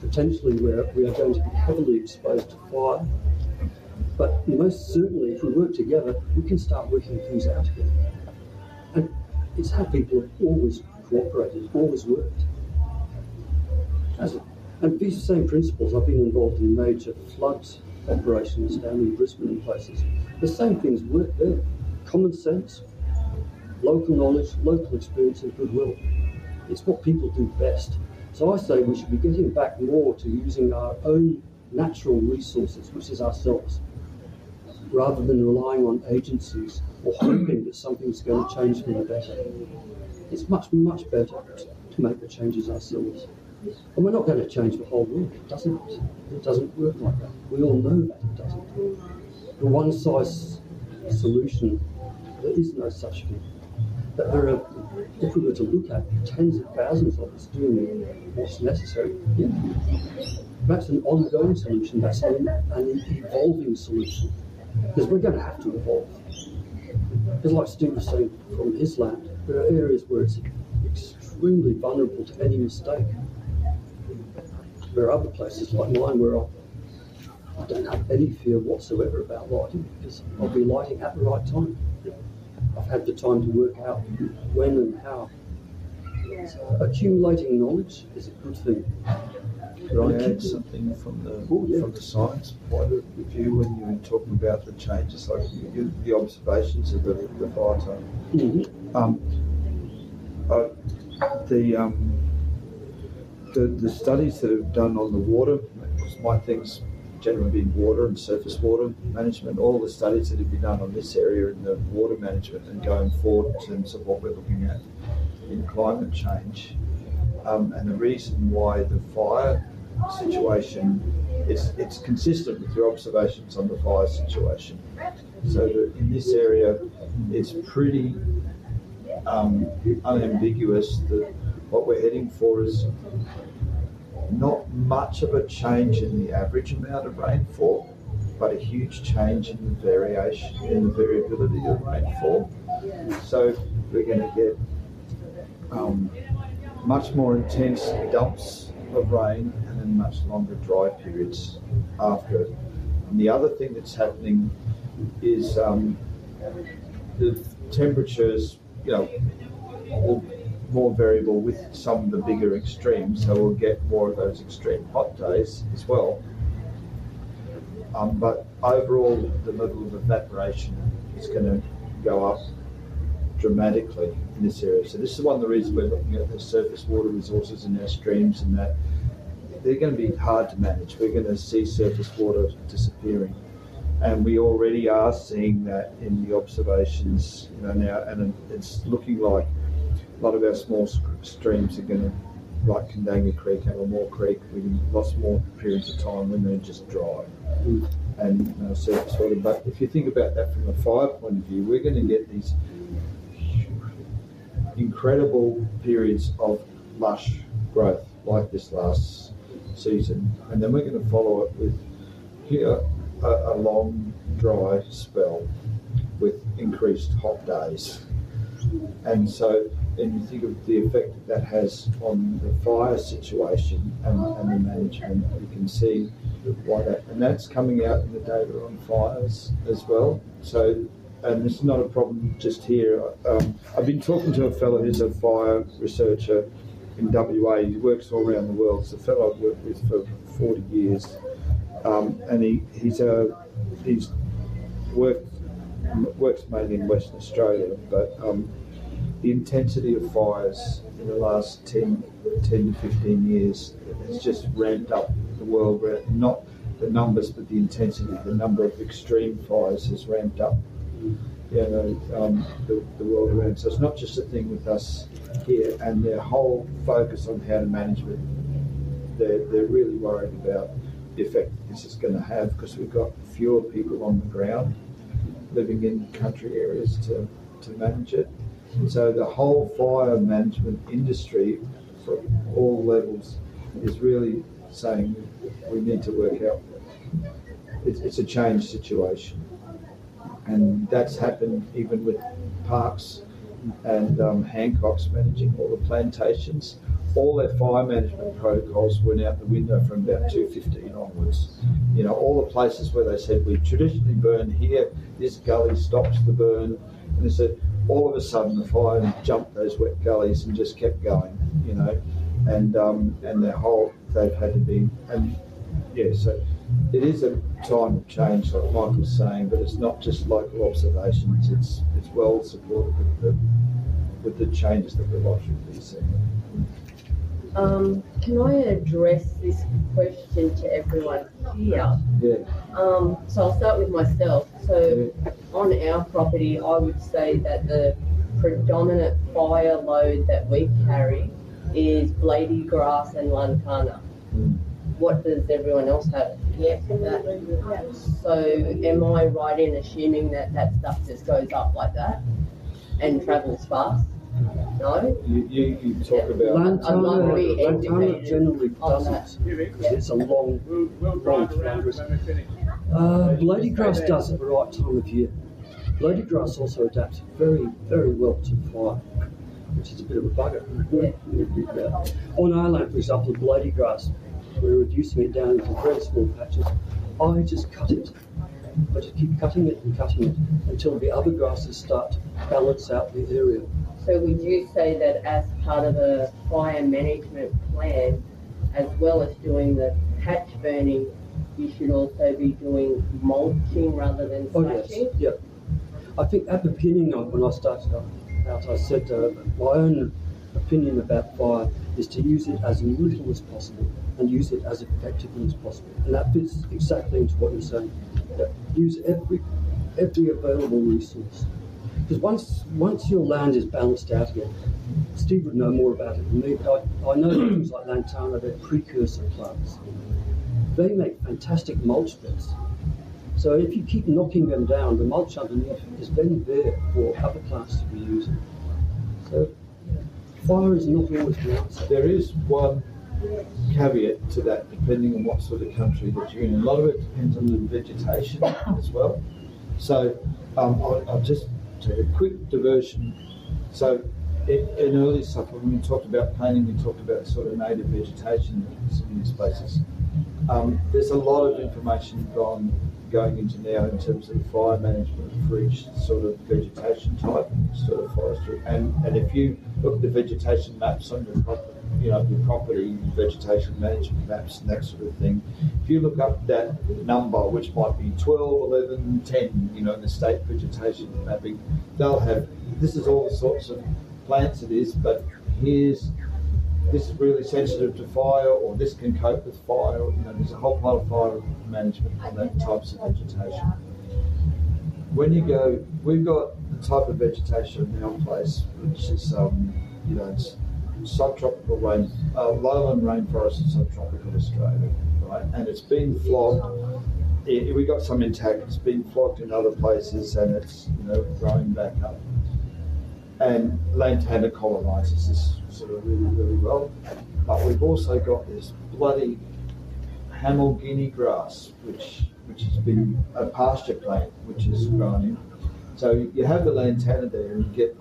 potentially where we are going to be heavily exposed to fire. But most certainly, if we work together, we can start working things out again. And it's how people have always cooperated, always worked. And these same principles, I've been involved in major flood operations down in Brisbane and places. The same things work there. Common sense, local knowledge, local experience and goodwill. It's what people do best. So I say we should be getting back more to using our own natural resources, which is ourselves, rather than relying on agencies or hoping that something's going to change for the better. It's much, much better to make the changes ourselves. And we're not going to change the whole world. It doesn't work like that. We all know that it doesn't. The one-size solution, there is no such thing. But there are, if we were to look at tens of thousands of us doing what's necessary, yeah, that's an ongoing solution, that's an evolving solution. Because we're going to have to evolve. Because like Steve was saying from his land, there are areas where it's extremely vulnerable to any mistake. There are other places like mine where I don't have any fear whatsoever about lighting, because I'll be lighting at the right time. I've had the time to work out when and how. So accumulating knowledge is a good thing. Could I add something from the science point of view when you were talking about the changes, like the observations of the fire time? The studies that have done on the water, because my things generally be water and surface water management, all the studies that have been done on this area in the water management and going forward in terms of what we're looking at in climate change, and the reason why the fire situation, it's consistent with your observations on the fire situation. So that in this area, it's pretty unambiguous that what we're heading for is not much of a change in the average amount of rainfall, but a huge change in the variability of rainfall. So we're going to get much more intense dumps of rain and then much longer dry periods after it. And the other thing that's happening is the temperatures, more variable with some of the bigger extremes, so we'll get more of those extreme hot days as well. But overall, the level of evaporation is going to go up dramatically in this area. So this is one of the reasons we're looking at the surface water resources in our streams, and that they're going to be hard to manage. We're going to see surface water disappearing. And we already are seeing that in the observations now, and it's looking like a lot of our small streams are going to, like Kandanga Creek, Alamore Creek, we lost more periods of time when they're just dry and surface water. But if you think about that from a fire point of view, we're going to get these incredible periods of lush growth like this last season, and then we're going to follow it with a long dry spell with increased hot days. And so, and you think of the effect that has on the fire situation and the management, you can see why that, and that's coming out in the data on fires as well. So, and it's not a problem just here. I've been talking to a fellow who's a fire researcher in WA. He works all around the world. It's a fellow I've worked with for 40 years. And he's works mainly in Western Australia, but the intensity of fires in the last 10 to 15 years has just ramped up the world, not the numbers but the intensity. The number of extreme fires has ramped up the world around. So it's not just a thing with us here, and their whole focus on how to manage it, they're really worried about the effect this is going to have, because we've got fewer people on the ground living in country areas to manage it. And so the whole fire management industry for all levels is really saying we need to work out. It's a change situation. And that's happened even with Parks and Hancock's managing all the plantations. All their fire management protocols went out the window from about 2015 onwards. All the places where they said we traditionally burn here, this gully stops the burn, and they said all of a sudden the fire jumped those wet gullies and just kept going, and they've had to be, so it is a time of change, like Michael's saying, but it's not just local observations. It's well supported with the changes that we're likely to be seeing. Can I address this question to everyone here? Yeah. So I'll start with myself. So on our property, I would say that the predominant fire load that we carry is blady grass and lantana. What does everyone else have? Yeah. So am I right in assuming that stuff just goes up like that and travels fast? No? You talk about Lantana generally doesn't. It's a long flounders. Blady grass does at the right time of year. Blady grass also adapts very, very well to fire, which is a bit of a bugger. On our land, for example, blady grass, we're reducing it down into very small patches. I just cut it. I just keep cutting it until the other grasses start to balance out the area. So would you say that as part of a fire management plan, as well as doing the patch burning, you should also be doing mulching rather than slashing? Oh, yes. Yeah. I think at the beginning when I started out, I said my own opinion about fire is to use it as little as possible and use it as effectively as possible. And that fits exactly into what you're saying. Use every available resource. Because once your land is balanced out again, Steve would know more about it than me, but I know things like lantana, they're precursor plants. They make fantastic mulch beds. So if you keep knocking them down, the mulch underneath is then there for other plants to be using. So fire is not always the answer. There is one caveat to that, depending on what sort of country that you're in. A lot of it depends on the vegetation as well. So I'll just take a quick diversion. So in early stuff, when we talked about painting, we talked about sort of native vegetation in these places. There's a lot of information going into now in terms of fire management for each sort of vegetation type, sort of forestry. And if you look at the vegetation maps on your property, your property vegetation management maps and that sort of thing, if you look up that number, which might be 12, 11, 10, in the state vegetation mapping, they'll have, this is all the sorts of plants it is, but this is really sensitive to fire, or this can cope with fire. There's a whole lot of fire management on that types of vegetation. When you go, we've got the type of vegetation in our place, which is, it's subtropical lowland rainforest in subtropical Australia, right? And it's been flogged. We got some intact. It's been flogged in other places, and it's growing back up. And lantana colonises this sort of really, really well. But we've also got this bloody Hamel Guinea grass, which has been a pasture plant, which is grown in. So you have the lantana there, and you get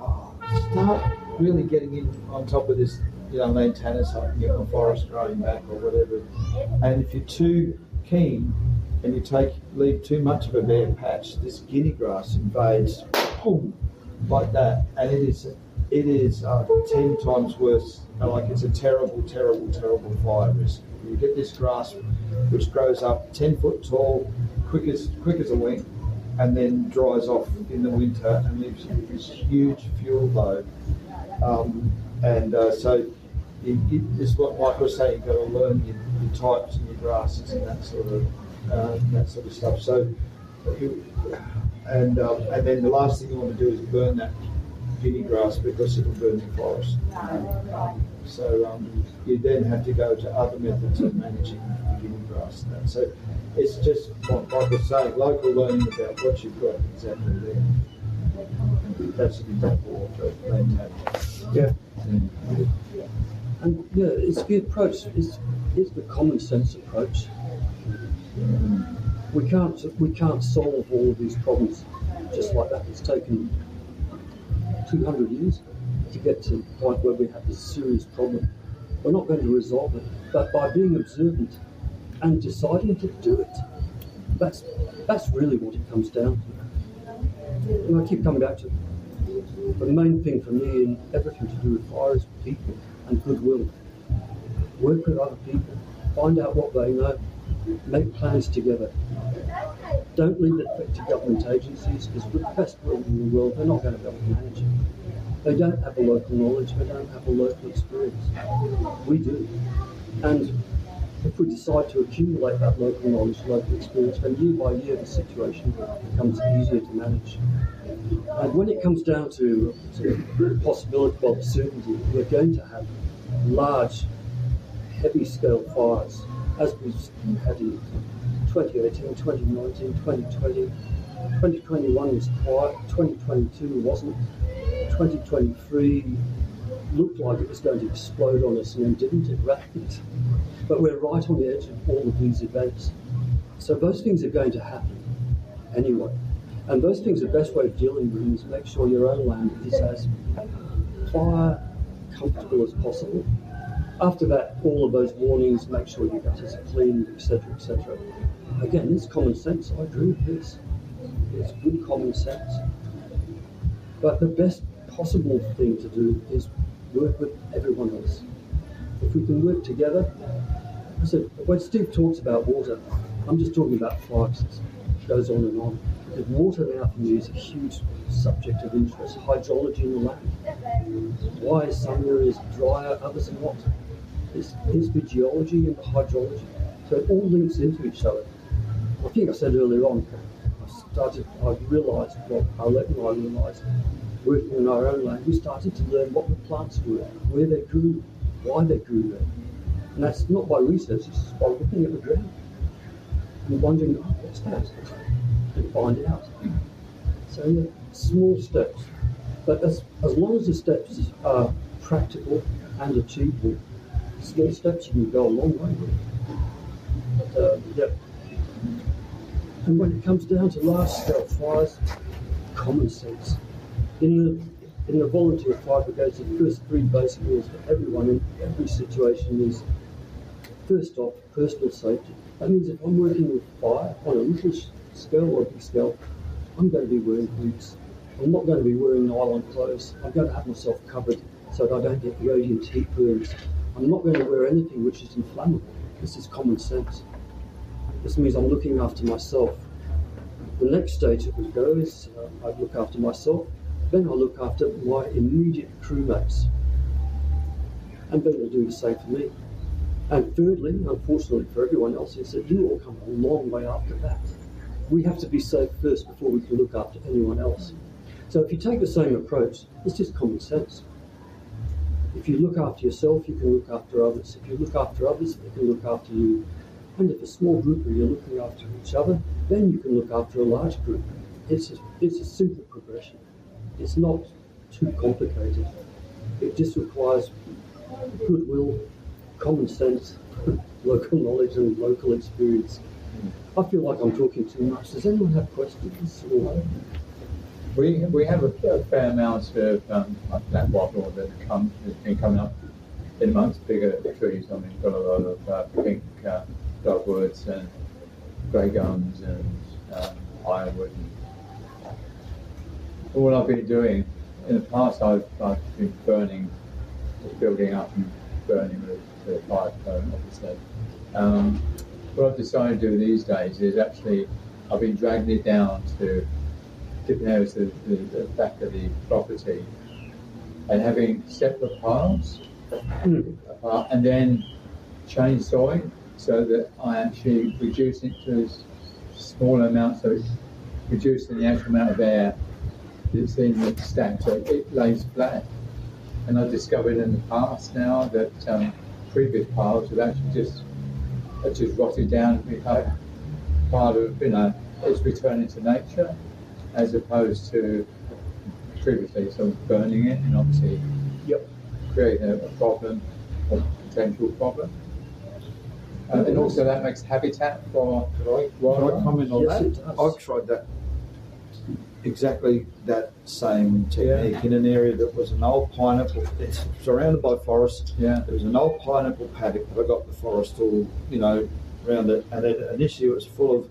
start really getting in on top of this, lantana, so you get the forest growing back or whatever. And if you're too keen and you leave too much of a bare patch, this guinea grass invades, boom, like that, and it is 10 times worse. Like, it's a terrible, terrible, terrible fire risk. You get this grass which grows up 10 foot tall, quick as a wink, and then dries off in the winter and leaves you with this huge fuel load. So it's what Mike was saying. You've got to learn your types and your grasses and that sort of stuff. So. And then the last thing you want to do is burn that guinea grass, because it'll burn the forest. So you then have to go to other methods of managing the guinea grass. And that. So it's just what Mike was saying, local learning about what you've got exactly there. That's an example of lantana. Yeah. And it's the approach. It's the common sense approach. We can't solve all of these problems just like that. It's taken 200 years to get to the point where we have this serious problem. We're not going to resolve it, but by being observant and deciding to do it, that's really what it comes down to. And I keep coming back to the main thing for me in everything to do with fire is people and goodwill. Work with other people, find out what they know, make plans together. Don't leave it to government agencies, because with the best will in the world, they're not going to be able to manage it. They don't have the local knowledge, they don't have the local experience. We do. And if we decide to accumulate that local knowledge, local experience, then year by year the situation becomes easier to manage. And when it comes down to the possibility, well, the certainty, we're going to have large, heavy-scale fires, as we've had in 2018, 2019, 2020. 2021 was quiet, 2022 wasn't. 2023 looked like it was going to explode on us, and then didn't. It ramped. But we're right on the edge of all of these events. So those things are going to happen anyway. And those things, the best way of dealing with them is make sure your own land is as fire comfortable as possible. After that, all of those warnings, make sure your gutters are cleaned, etc., etc. Again, it's common sense. I agree with this. It's good common sense. But the best possible thing to do is work with everyone else. If we can work together, I said, when Steve talks about water, I'm just talking about fire, because it goes on and on. Because water now for me is a huge subject of interest. Hydrology in the land. Why is some areas drier, others are not? It's the geology and the hydrology. So it all links into each other. I think I said earlier on, I realised, well, Arlette and I realised, working in our own land, we started to learn what the plants were, where they grew, why they grew there. And that's not by research, it's just by looking at the ground and wondering, what's that? And find out. So yeah, small steps. But as long as the steps are practical and achievable, small steps, you can go a long way with. But, yeah. And when it comes down to large-scale fires, common sense. In the volunteer fire brigades, the first 3 basic rules for everyone in every situation is, first off, personal safety. That means if I'm working with fire on a little scale or a big scale, I'm going to be wearing boots. I'm not going to be wearing nylon clothes. I'm going to have myself covered so that I don't get radiant heat burns. I'm not going to wear anything which is inflammable. This is common sense. This means I'm looking after myself. The next stage it would go is I look after myself, then I look after my immediate crewmates, and then they'll do the same for me. And thirdly, unfortunately for everyone else, is that you all come a long way after that. We have to be safe first before we can look after anyone else. So if you take the same approach, it's just common sense. If you look after yourself, you can look after others. If you look after others, they can look after you. And if a small group of you are looking after each other, then you can look after a large group. It's a simple progression. It's not too complicated. It just requires goodwill, common sense, local knowledge and local experience. I feel like I'm talking too much. Does anyone have questions? We have a fair amount of that wattle that has been coming up in amongst bigger trees. I mean, we've got a lot of pink dogwoods and grey gums and ironwood. All I've been doing in the past, I've been burning, just building up and burning with the fire cone, obviously. What I've decided to do these days is actually I've been dragging it down to different areas of the back of the property and having separate piles and then chainsawing so that I actually reduce it to smaller amounts, so it's reducing the actual amount of air that's in the stack, so it lays flat. And I've discovered in the past now that previous piles have actually just rotted down and become part of, it's returning to nature, as opposed to previously sort of burning it and obviously creating a problem, a potential problem. And also that makes habitat for wildlife. Can I comment on that? I've tried that, exactly that same technique in an area that was an old pineapple. It's surrounded by forest. Yeah. There was an old pineapple paddock, but I got the forest all, around it. And initially it was full of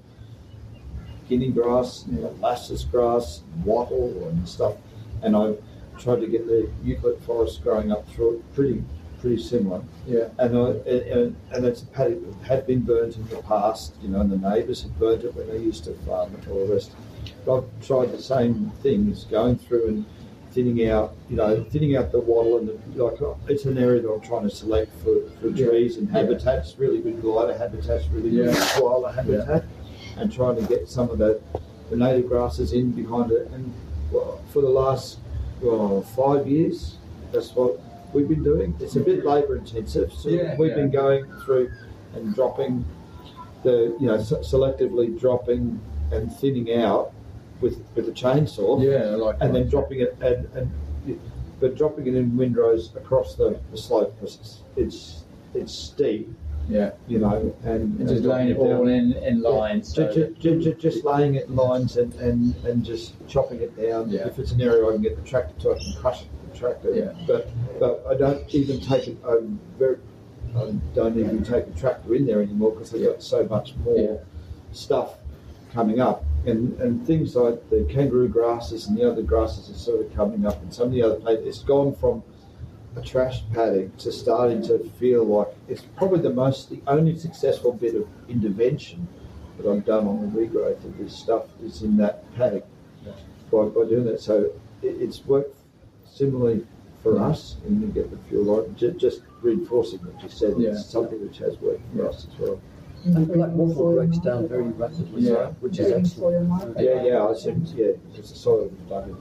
guinea grass, molasses grass, wattle and stuff. And I tried to get the eucalypt forest growing up through it, pretty similar. Yeah. And it's a paddock that had been burnt in the past, and the neighbours had burnt it when they used to farm it, all the rest. I've tried the same things, going through and thinning out the wattle, and it's an area that I'm trying to select for trees and habitats, really good glider habitats, really good koala habitat, and trying to get some of the native grasses in behind it. And for the last 5 years, that's what we've been doing. It's a bit labour intensive, so we've been going through and dropping selectively dropping and thinning out with a chainsaw, and then dropping it but dropping it in windrows across the slope, because it's steep, and just laying it all in lines. Just laying it in lines and just chopping it down. Yeah. If it's an area I can get the tractor to, I can crush it with the tractor. Yeah. But I don't even take it. I don't even take the tractor in there anymore, because I've got so much more stuff coming up, and things like the kangaroo grasses and the other grasses are sort of coming up, and some of the other places. It's gone from a trash paddock to starting to feel like it's probably the only successful bit of intervention that I've done on the regrowth of this stuff is in that paddock by doing that. So it's worked similarly for us, and you get the fuel line. Just reinforcing what you said, it's something which has worked for us as well. And black wattle breaks down very rapidly, which is excellent. I said, because the soil is done.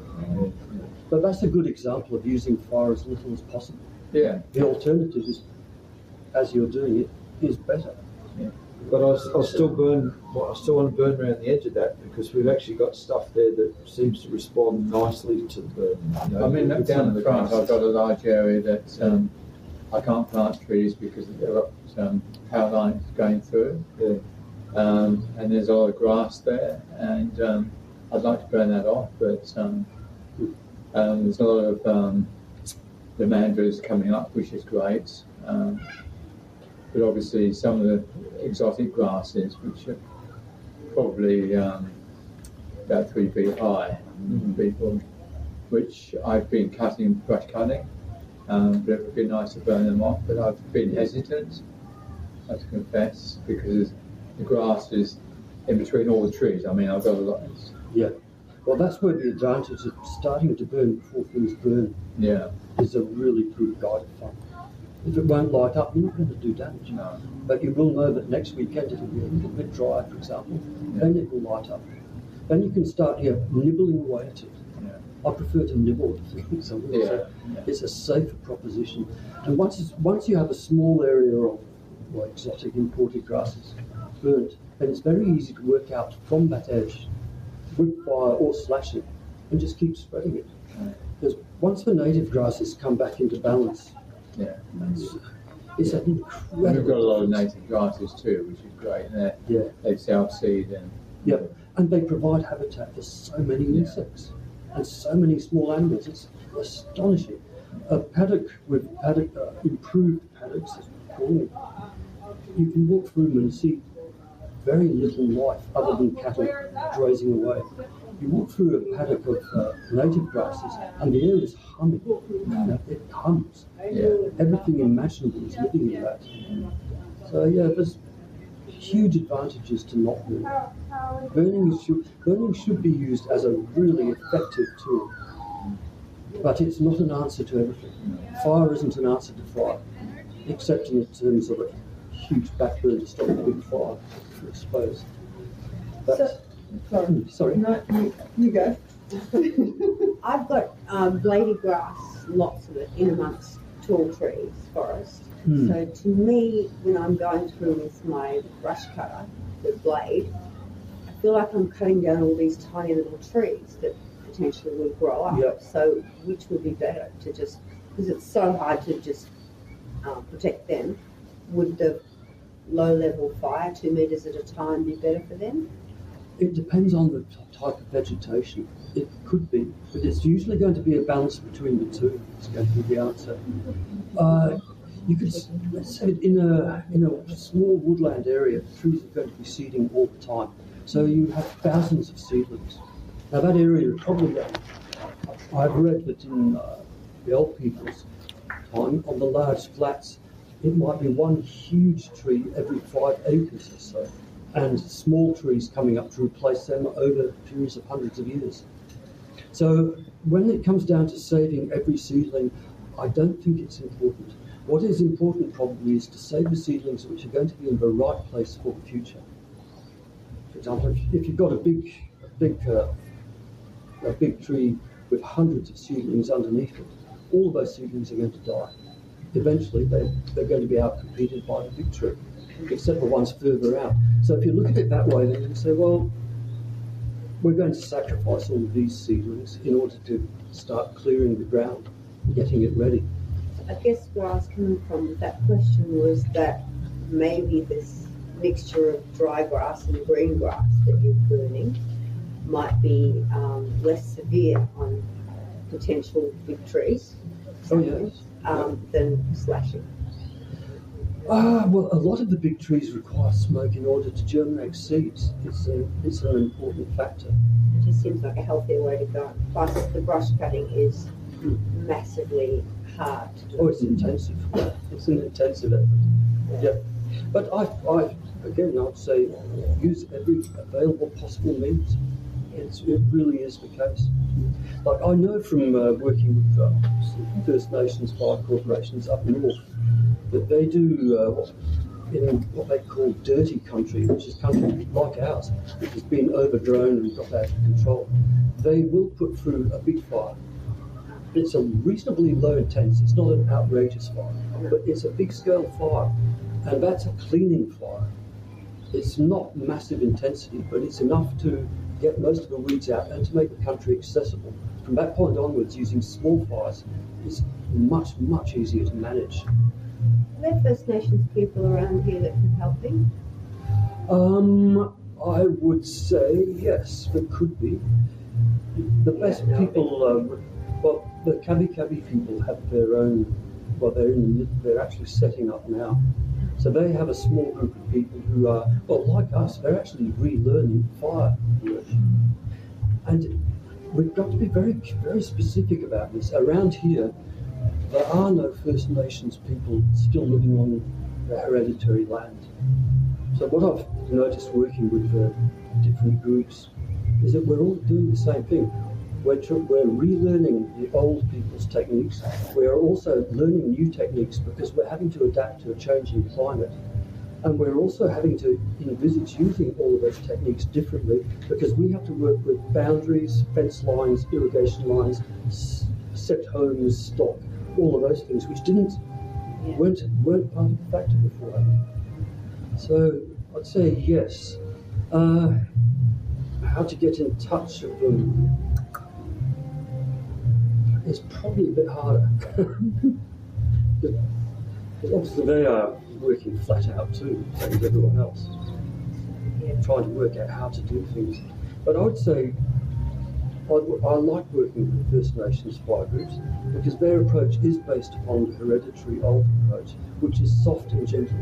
But that's a good example of using fire as little as possible. Yeah. The alternative is, as you're doing it, is better. Yeah. But I'll still burn. I still want to burn around the edge of that, because we've actually got stuff there that seems to respond nicely to the burn. I mean, down in the front, I've got a large area that I can't plant trees because there are power lines going through. Yeah. And there's a lot of grass there, and I'd like to burn that off, but there's a lot of the mandra's coming up, which is great. But obviously some of the exotic grasses, which are probably about 3 feet high, people, which I've been cutting, brush cutting, but it would be nice to burn them off, but I've been hesitant, I have to confess, because the grass is in between all the trees. I mean, I've got a lot. Yeah. Well, that's where the advantage of starting to burn before things burn is a really good guide of fun. If it won't light up, you're not going to do damage. No. But you will know that next weekend it'll be a little bit dry, for example, then it will light up. Then you can start nibbling away at it. Yeah. I prefer to nibble at things. So it's a safer proposition. And once you have a small area of exotic imported grasses burnt, then it's very easy to work out from that edge, wood fire or slash it, and just keep spreading it. Because once the native grasses come back into balance, it's an incredible. We've got a lot of native grasses too, which is great. And they self-seed and and they provide habitat for so many insects and so many small animals. It's astonishing. A paddock with improved paddocks, as we call them, you can walk through them and see very little life other than cattle grazing away. You walk through a paddock of native grasses and the air is humming. It hums. Everything imaginable is living in that. So there's huge advantages to not burning. Burning should be used as a really effective tool, but it's not an answer to everything. Fire isn't an answer to fire, except in terms of a huge backburn to stop a big fire, I suppose. But, sorry. No, you go. I've got bladed grass, lots of it, in amongst tall trees, forest. So to me, when I'm going through with my brush cutter, the blade, I feel like I'm cutting down all these tiny little trees that potentially will grow up. So which would be better to just, because it's so hard to just protect them, would the low level fire, 2 meters at a time, be better for them? It depends on the type of vegetation. It could be, but it's usually going to be a balance between the two. It's going to be the answer. You could, let's say, in a small woodland area, trees are going to be seeding all the time. So you have thousands of seedlings. Now that area probably, I've read that in the old people's time, on the large flats, it might be one huge tree every 5 acres or so, and small trees coming up to replace them over periods of hundreds of years. So when it comes down to saving every seedling, I don't think it's important. What is important probably is to save the seedlings which are going to be in the right place for the future. For example, if you've got a big tree with hundreds of seedlings underneath it, all of those seedlings are going to die. Eventually, they're going to be outcompeted by the big tree, except the ones further out. So if you look at it that way, then you can say, well, we're going to sacrifice all of these seedlings in order to start clearing the ground, getting it ready. I guess where I was coming from with that question was that maybe this mixture of dry grass and green grass that you're burning might be less severe on potential big trees than slashing. Well, a lot of the big trees require smoke in order to germinate seeds. It's an important factor. It just seems like a healthier way to go. Plus, the brush cutting is massively hard to do. Oh, it's intensive. It's an intensive effort. Yeah. But I would say use every available possible means. It really is the case. Like I know from working with First Nations fire corporations up north that they do in what they call dirty country, which is country like ours, which has been overgrown and got out of control. They will put through a big fire. It's a reasonably low intense, it's not an outrageous fire, but it's a big scale fire, and that's a cleaning fire. It's not massive intensity, but it's enough to get most of the weeds out and to make the country accessible. From that point onwards, using small fires is much, much easier to manage. Are there First Nations people around here that can help me? I would say yes, there could be. The best people, well, the Kabi people have their own, well, they're actually setting up now. So they have a small group of people who are, well, like us, they're actually relearning fire work. And we've got to be very, very specific about this. Around here, there are no First Nations people still living on the hereditary land. So what I've noticed working with the different groups is that we're all doing the same thing. We're relearning the old people's techniques. We're also learning new techniques because we're having to adapt to a changing climate. And we're also having to envisage using all of those techniques differently because we have to work with boundaries, fence lines, irrigation lines, set homes, stock, all of those things which weren't part of the factor before. So I'd say yes. How to get in touch with them is probably a bit harder. Because obviously they are working flat out too, same as everyone else, trying to work out how to do things. But I would say I like working with the First Nations fire groups because their approach is based upon the hereditary old approach, which is soft and gentle.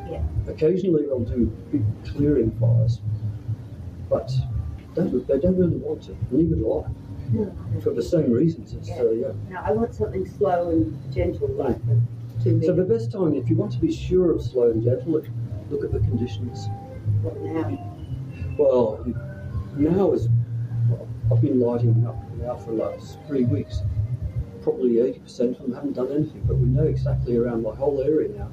Yeah. Occasionally they'll do big clearing fires, but they don't really want to, neither do I. No. For the same reasons. It's, No, I want something slow and gentle, like the too big. So the best time, if you want to be sure of slow and gentle, look at the conditions. What now? Well, now is, well, I've been lighting up now for the last 3 weeks. Probably 80% of them haven't done anything, but we know exactly around my whole area now.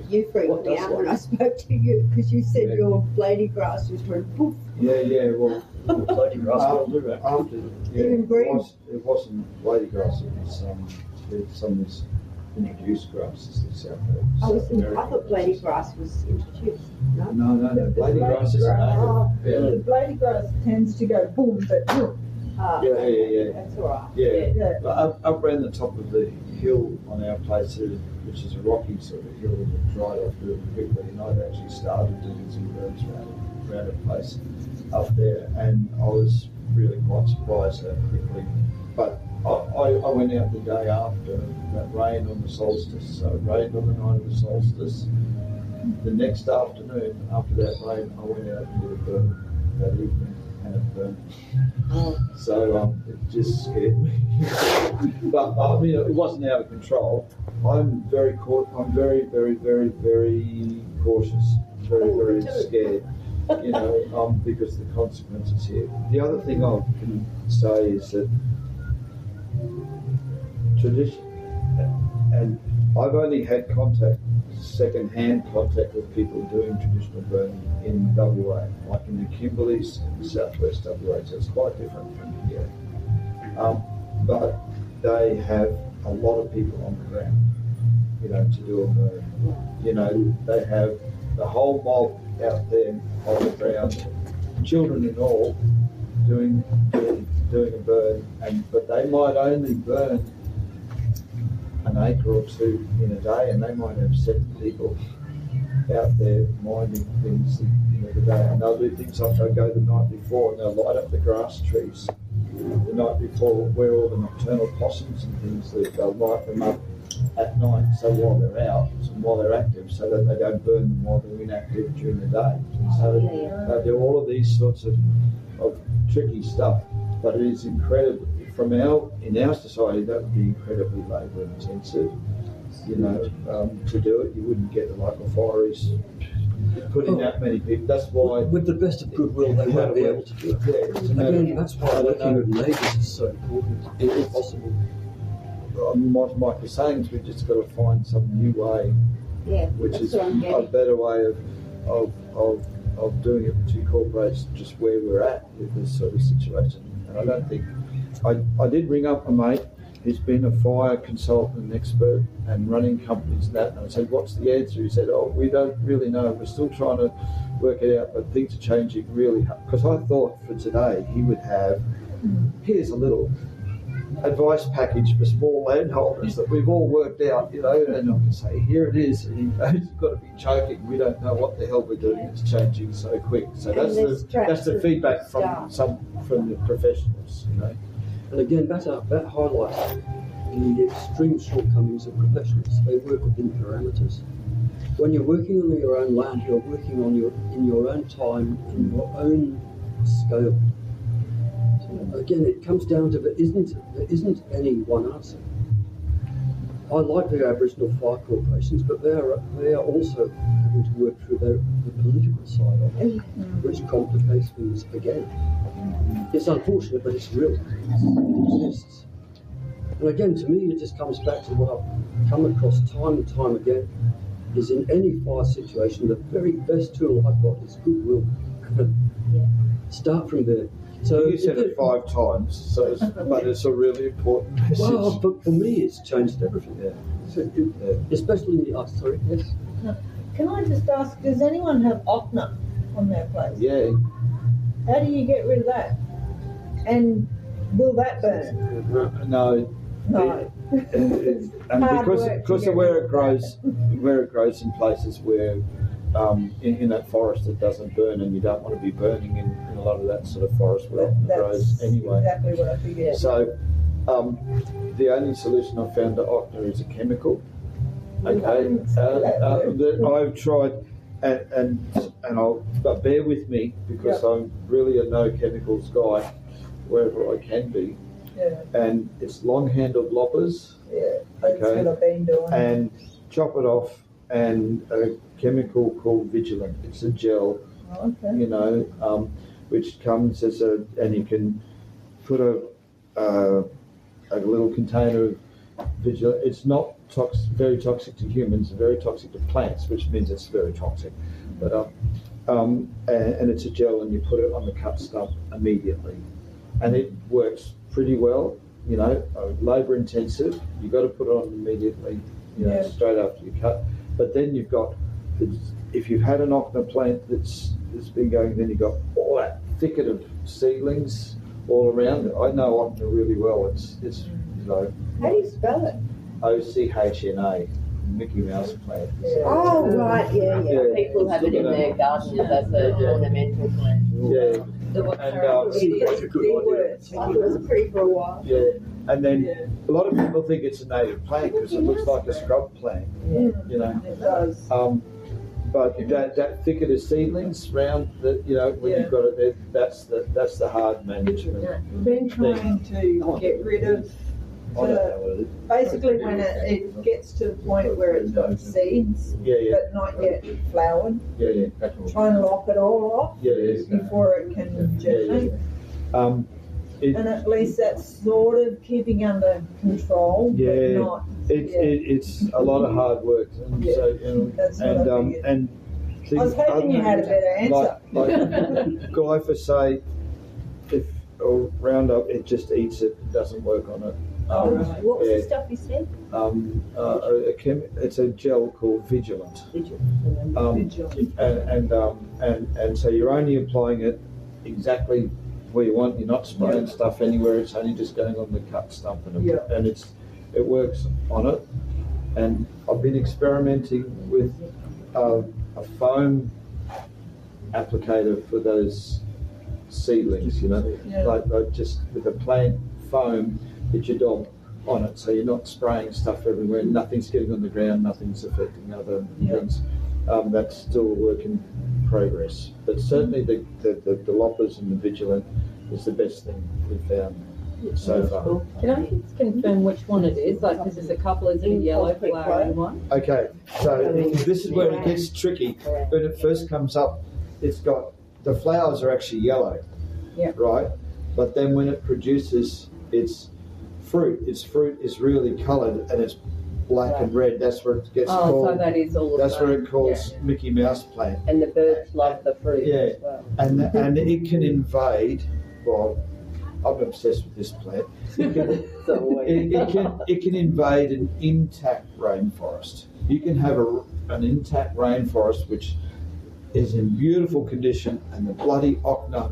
You freaked me out when I spoke to you because you said your blady grass was going poof. Yeah, well, Bloody grass will do that. after, Even green. it wasn't blady grass, it was some of this introduced grasses in South America. I thought blady grass was introduced. No? No, blady grass is native. Yeah. The blady grass tends to go boom, but Yeah. That's all right. Yeah. But up around the top of the hill on our place, which is a rocky sort of hill, and it dried off really quickly. And I'd actually started doing some burns around a place up there, and I was really quite surprised how quickly. But I went out the day after that rain on the solstice. So it rained on the night of the solstice. The next afternoon, after that rain, I went out and did a burn that evening, and it burned. So it just scared me. But I mean, it wasn't out of control. I'm very, very, very cautious, very scared. You know, because the consequences here. The other thing I can say is that tradition, and I've only had second-hand contact with people doing traditional burning in WA, like in the Kimberleys, in southwest WA, so it's quite different from here. But they have a lot of people on the ground, you know, to do a burn. You know, they have the whole mob out there on the ground, children and all, doing a burn, but they might only burn an acre or two in a day, and they might have 7 people out there minding things, the day, and they'll do things like they'll go the night before and they'll light up the grass trees the night before, where all the nocturnal possums and things, they'll light them up at night, so while they're out and while they're active, so that they don't burn them while they're inactive during the day. So they do all of these sorts of tricky stuff, but it is incredibly, in our society, that would be incredibly labour intensive. You know, to do it, you wouldn't get the local fireys putting that many people. That's why, with the best of goodwill, they won't be able to do it. Yeah, again, that's why working with neighbours is so important, if possible. What Mike was saying is we've just got to find some new way, which is a better way of doing it, which incorporates just where we're at with this sort of situation. And I don't think I did ring up a mate he's been a fire consultant and expert and running companies and that. And I said, what's the answer? He said, oh, we don't really know. We're still trying to work it out, but things are changing really hard. Because I thought for today he would have, here's a little advice package for small landholders that we've all worked out, you know, and I can say, here it is. And he knows he's got to be joking. We don't know what the hell we're doing. It's changing so quick. So that's the feedback from the professionals, you know. And again, that highlights the extreme shortcomings of professionals. They work within parameters. When you're working on your own land, you're working on in your own time, in your own scale. So again, it comes down to there isn't any one answer. I like the Aboriginal fire corporations, but they are also having to work through the political side of it, which complicates things again. It's unfortunate, but it's real. It exists. And again, to me, it just comes back to what I've come across time and time again, is in any fire situation, the very best tool I've got is goodwill. Start from there. So you said it 5 times, so but it's a really important message. Well, but for me, it's changed everything. Especially, sorry, yes. Can I just ask, does anyone have ochre on their place? Yeah. How do you get rid of that? And will that burn? No. No. And because of where it grows in places where in that forest it doesn't burn, and you don't want to be burning in a lot of that sort of forest where it grows anyway. Exactly what I figured. So the only solution I've found to ochre is a chemical. Okay, that I've tried, but bear with me because I'm really a no chemicals guy wherever I can be. Yeah. And it's long-handled loppers. Yeah, that's what I've been doing. And chop it off, and a chemical called Vigilant. It's a gel, you know, which comes as and you can put a little container of Vigilant. It's not very toxic to humans, very toxic to plants, which means it's very toxic. But and it's a gel, and you put it on the cut stump immediately, and it works pretty well. You know, labour intensive. You've got to put it on immediately, you know, straight after you cut. But then you've got, if you've had an ochre plant that's been going, then you've got all that thicket of seedlings all around it. I know ochre really well. It's you know. How do you spell it? OCHNA, Mickey Mouse plant. Oh, right, yeah. People have it in their garden as an ornamental plant. Yeah. It was pretty for a while. Yeah, and then a lot of people think it's a native plant because it looks like a scrub plant. You know. It does. But that thicket of seedlings round the, you know, when you've got it there, that's the hard management. We've been trying to get rid of. Basically, when it gets to the point where it's got seeds, but not yet flowered, try and lop it all off before it can germinate. And at least that's sort of keeping under control, but not. It's a lot of hard work, and that's what I figured. and I was hoping you had a better answer. Like glyphosate, or Roundup, it just eats it. It doesn't work on it. What was the stuff you said? It's a gel called Vigilant. And so you're only applying it exactly where you want. You're not spraying stuff anywhere. It's only just going on the cut stump, and it works on it. And I've been experimenting with a foam applicator for those seedlings. You know, like just with a plant foam. That you dog on it, so you're not spraying stuff everywhere. Nothing's getting on the ground. Nothing's affecting other things. That's still a work in progress. But certainly the loppers and the Vigilant is the best thing we've found so far. Cool. Can I just confirm which one it is? Like, because there's a couple. Is it a yellow flowery one? Okay, so this is where it gets tricky. When it first comes up, it's got the flowers are actually yellow, right? But then when it produces its fruit is really coloured, and it's black and red. That's where it gets called. So that is all. That's where it calls Mickey Mouse plant. And the birds love the fruit as well. And it can invade. Well, I'm obsessed with this plant. It can invade an intact rainforest. You can have an intact rainforest which is in beautiful condition, and the bloody ochre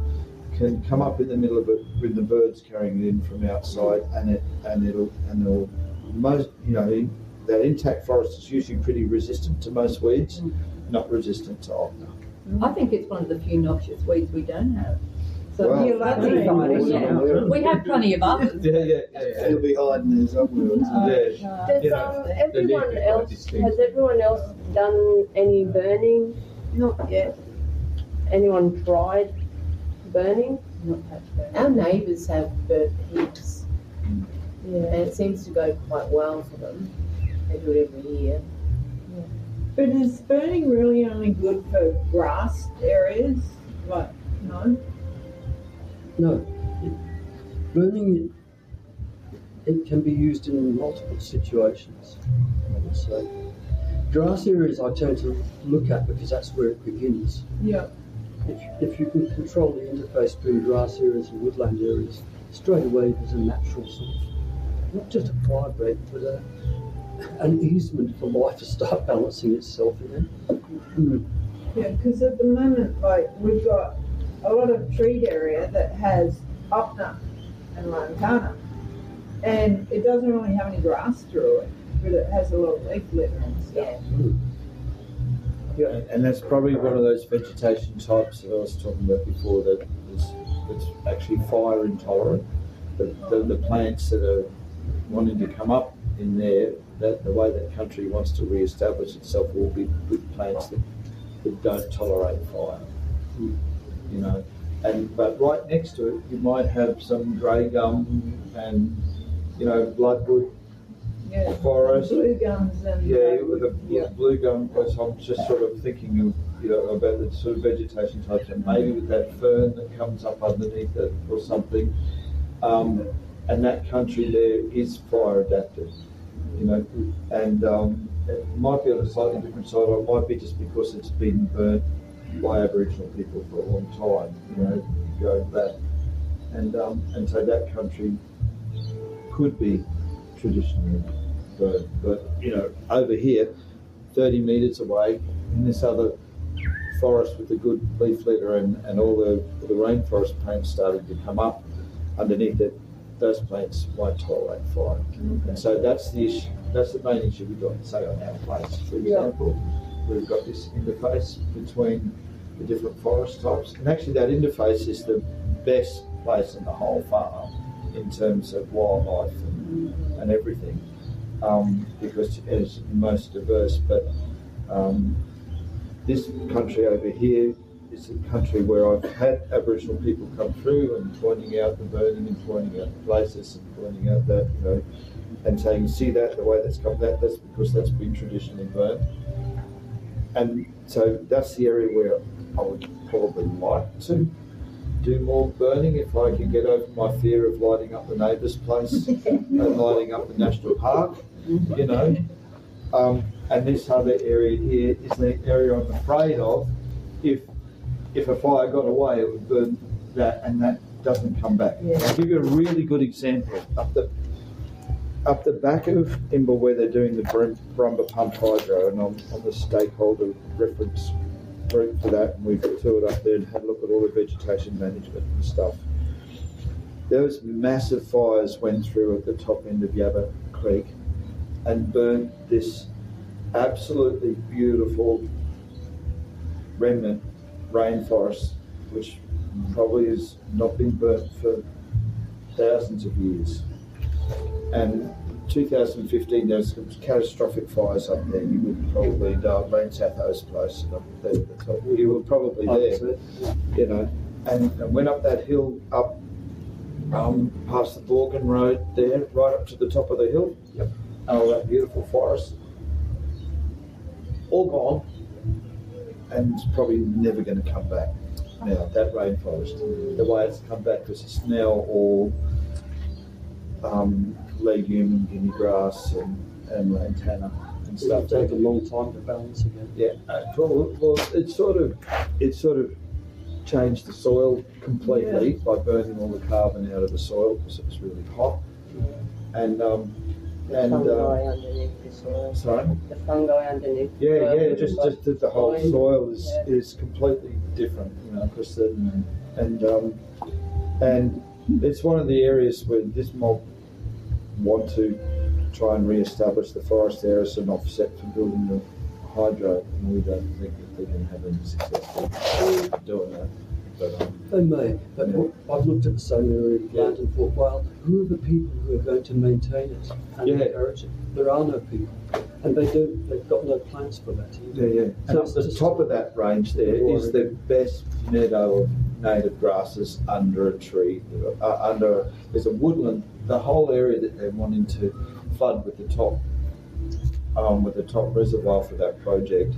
can come up in the middle of it with the birds carrying it in from outside, it'll most, you know, that intact forest is usually pretty resistant to most weeds, not resistant to ochre. I think it's one of the few noxious weeds we don't have. So Well, you're lucky. Yeah. We have plenty of others. He'll be hiding there somewhere. Does has everyone else done any burning? Not yet. Anyone tried burning? Not patch burning. Our neighbours have burnt heaps, and it seems to go quite well for them. They do it every year. But is burning really only good for grass areas? Like, no? No. Burning, it can be used in multiple situations, I would say. Grass areas I tend to look at because that's where it begins. Yeah. If you can control the interface between grass areas and woodland areas, straight away there's a natural sort of, not just a fire break, but an easement for life to start balancing itself again. Yeah, because at the moment, like, we've got a lot of treed area that has opna and lantana, and it doesn't really have any grass through it, but it has a lot of leaf litter and stuff. Yeah, and that's probably one of those vegetation types that I was talking about before that's actually fire intolerant. The plants that are wanting to come up in there, that the way that country wants to re-establish itself will be with plants that don't tolerate fire. You know, but right next to it you might have some grey gum and, you know, bloodwood forest. Blue gums and with the blue gum. So I'm just sort of thinking of, you know, about the sort of vegetation types, and maybe with that fern that comes up underneath it or something. And that country there is fire adapted, you know, and it might be on a slightly different side, or it might be just because it's been burnt by Aboriginal people for a long time, you know, going back, and so that country could be traditionally burnt, but you know, over here, 30 metres away, in this other forest with the good leaf litter and all the rainforest plants starting to come up underneath it, those plants won't tolerate fire. And so that's the issue. That's the main issue we've got, say, on our place, for example. We've got this interface between the different forest types. And actually that interface is the best place in the whole farm in terms of wildlife and everything, because it's most diverse. But this country over here is a country where I've had Aboriginal people come through and pointing out the burning and pointing out the places and pointing out that, you know, and saying, you see that, the way that's come, that's because that's been traditionally burnt. And so that's the area where I would probably like to do more burning if I can get over my fear of lighting up the neighbour's place and lighting up the national park, you know. And this other area here is the area I'm afraid of. If a fire got away, it would burn that, and that doesn't come back. I'll give you a really good example. Up the back of Imber, where they're doing the Brumba Pump Hydro, and I'm the stakeholder reference group for that, and we've toured up there and had a look at all the vegetation management and stuff. There was massive fires went through at the top end of Yabba Creek and burnt this absolutely beautiful remnant rainforest, which probably has not been burnt for thousands of years. And 2015 there was some catastrophic fires up there. You would probably Lane Satho's place up there at the top. You were probably there, you know, and went up that hill up past the Borgen Road there, right up to the top of the hill. Yep. And all that beautiful forest. All gone. And it's probably never going to come back now, that rainforest. The way it's come back, because it's now all legume and guinea grass and lantana and stuff. It'll take a long time to balance again. Yeah, well, it sort of changed the soil completely by burning all the carbon out of the soil because it was really hot. And Fungi underneath the soil. sorry? The fungi underneath. Yeah, just the whole soil is completely different, you know, because and it's one of the areas where this mob want to try and re-establish the forest there as an offset for building the hydro, and we don't think that they're going to have any success doing that. But, They may, but I've looked at the same area of land and thought, well, who are the people who are going to maintain it and encourage it? There are no people, and they've got no plans for that either. yeah. And So up the top of that range there is the best meadow of native grasses under a tree. There's a woodland, the whole area that they're wanting to flood with the top reservoir for that project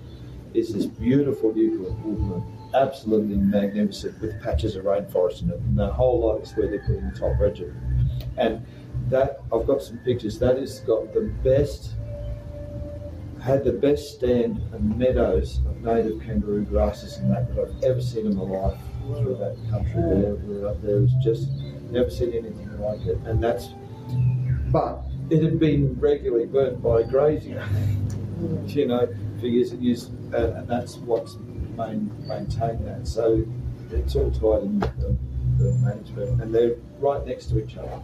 is this beautiful eucalypt woodland, absolutely magnificent, with patches of rainforest in it, and the whole lot is where they're putting the top reservoir. And that, I've got some pictures, that has got the best stand of meadows of native kangaroo grasses and that I've ever seen in my life through that country. We're up there, it's just never seen anything like it. And but it had been regularly burnt by grazing, you know, for years and years, and that's what's maintained that. So it's all tied in with the management, and they're right next to each other.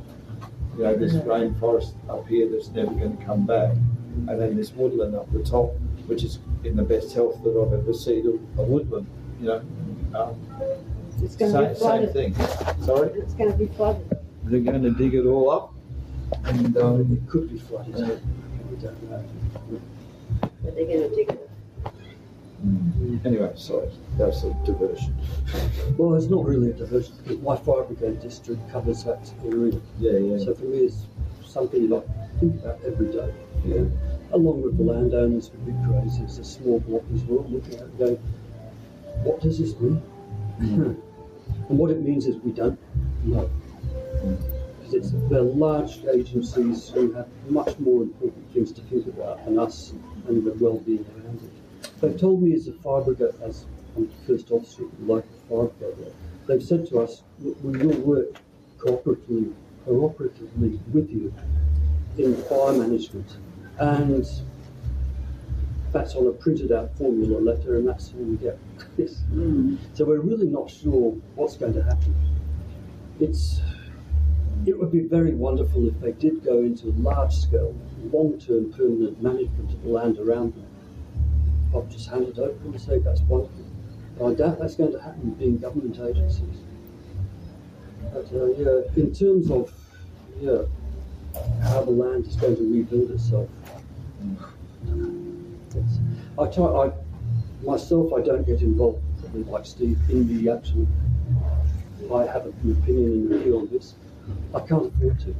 You know, this rainforest up here that's never going to come back, and then this woodland up the top, which is in the best health that I've ever seen a woodland. You know, It's going to be flooded. Same thing. Sorry, It's going to be flooded. they're going to dig it all up, and It could be flooded. We don't know. But they're going to dig it. anyway, sorry, that's a diversion. Well, it's not really a diversion, because my fire brigade district covers that area. Yeah. So for me, it's something that I think about every day. Yeah. Along with the landowners, the big grazers, the small blockers, we're all looking at it going, what does this mean? And what it means is we don't know. Because they're large agencies who have much more important things to think about than us and the well-being around it. They've told me as a fire brigade, as I'm the first officer of the local fire brigade, they've said to us, we will work cooperatively with you in fire management. And that's on a printed out formula letter, and that's all we get. Yes. So we're really not sure what's going to happen. It would be very wonderful if they did go into large-scale, long-term permanent management of the land around them. I'll just hand it over and say that's wonderful. But I doubt that's going to happen being government agencies. But in terms of how the land is going to rebuild itself, I don't get involved, probably like Steve, in the actual. I have an opinion and a view on this. I can't afford to.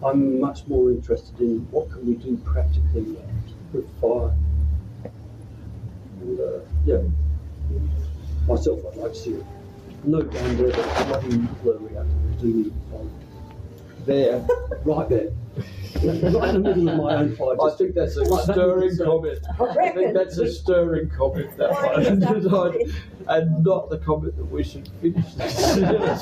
I'm much more interested in what can we do practically with fire. And myself, I'd like to see it. No down there, but a bloody nuclear reactor do need fire. There. Right there. Right in the middle of my own fire. I think that's a stirring comment. I think that's a stirring comment, that one. And not the comment that we should finish this. The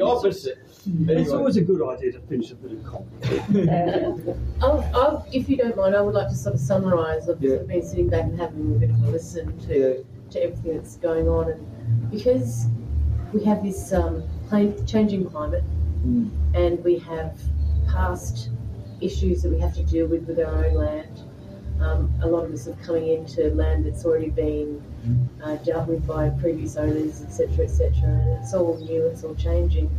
opposite. Anyway. It's always a good idea to finish with a comment. If you don't mind, I would like to sort of summarise. I've sort of been sitting back and having a bit of a listen to everything that's going on, and because we have this changing climate, and we have past issues that we have to deal with our own land. A lot of us are coming into land that's already been dealt with by previous owners, etc., and it's all new, it's all changing.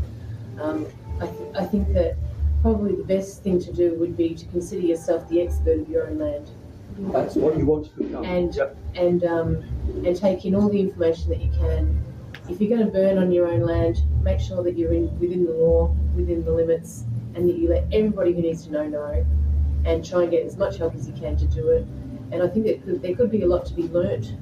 I think that probably the best thing to do would be to consider yourself the expert of your own land. That's what you want to become. And take in all the information that you can. If you're going to burn on your own land, make sure that you're within the law, within the limits, and that you let everybody who needs to know, and try and get as much help as you can to do it. And I think that there could be a lot to be learnt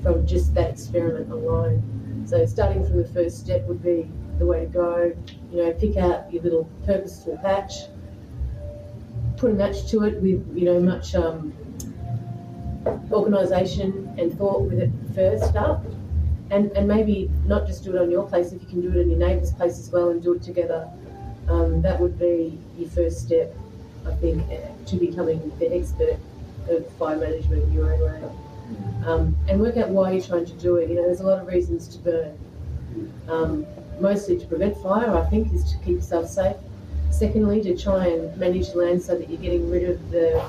from just that experiment alone. So starting from the first step would be the way to go. You know, pick out your little purposeful patch, put a match to it with, much organisation and thought with it first up. And maybe not just do it on your place, if you can do it on your neighbour's place as well and do it together. That would be your first step, I think, to becoming the expert of fire management in your own way. And work out why you're trying to do it. You know, there's a lot of reasons to burn. Mostly to prevent fire, I think, is to keep yourself safe. Secondly, to try and manage the land so that you're getting rid of the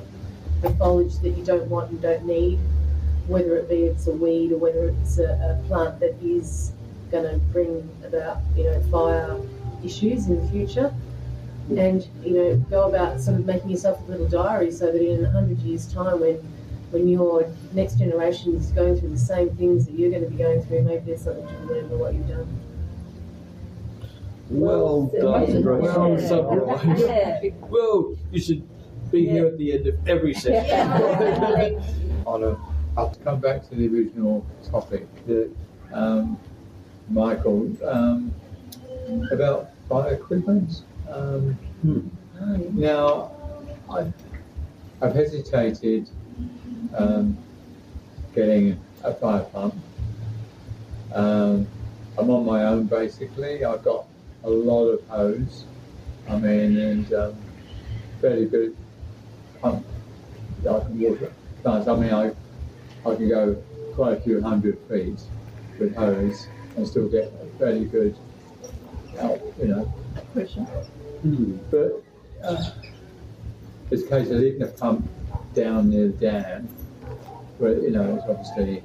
foliage that you don't want and don't need, whether it be it's a weed or whether it's a plant that is going to bring about, you know, fire issues in the future. And, you know, go about sort of making yourself a little diary so that in 100 years' time, when your next generation is going through the same things that you're going to be going through, maybe there's something to learn from what you've done. Well done, well summarised. Yeah. Well, you should be here at the end of every session. I'll come back to the original topic, Michael, about bioequipment. Now, I've hesitated getting a fire pump. I'm on my own basically. I've got a lot of hose, and fairly good pump that I can water plants. I mean, I can go quite a few 100 feet with hose and still get a fairly good help, you know. Question. But it's a case of leaving a pump down near the dam, where, you know, it's obviously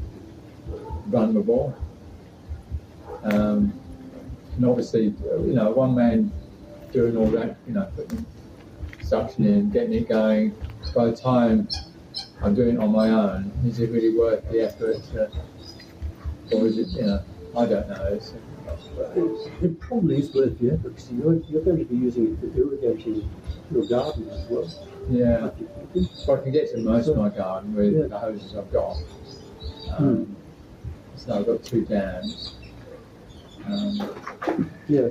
vulnerable. And obviously, you know, one man doing all that, you know, putting suction in, getting it going. By the time I'm doing it on my own, is it really worth the effort? Or is it, you know, I don't know. It probably is worth the effort because you're going to be using it for irrigating your garden as well. Yeah. So I can get to most of my garden with the hoses I've got. So I've got 2 dams. Yeah.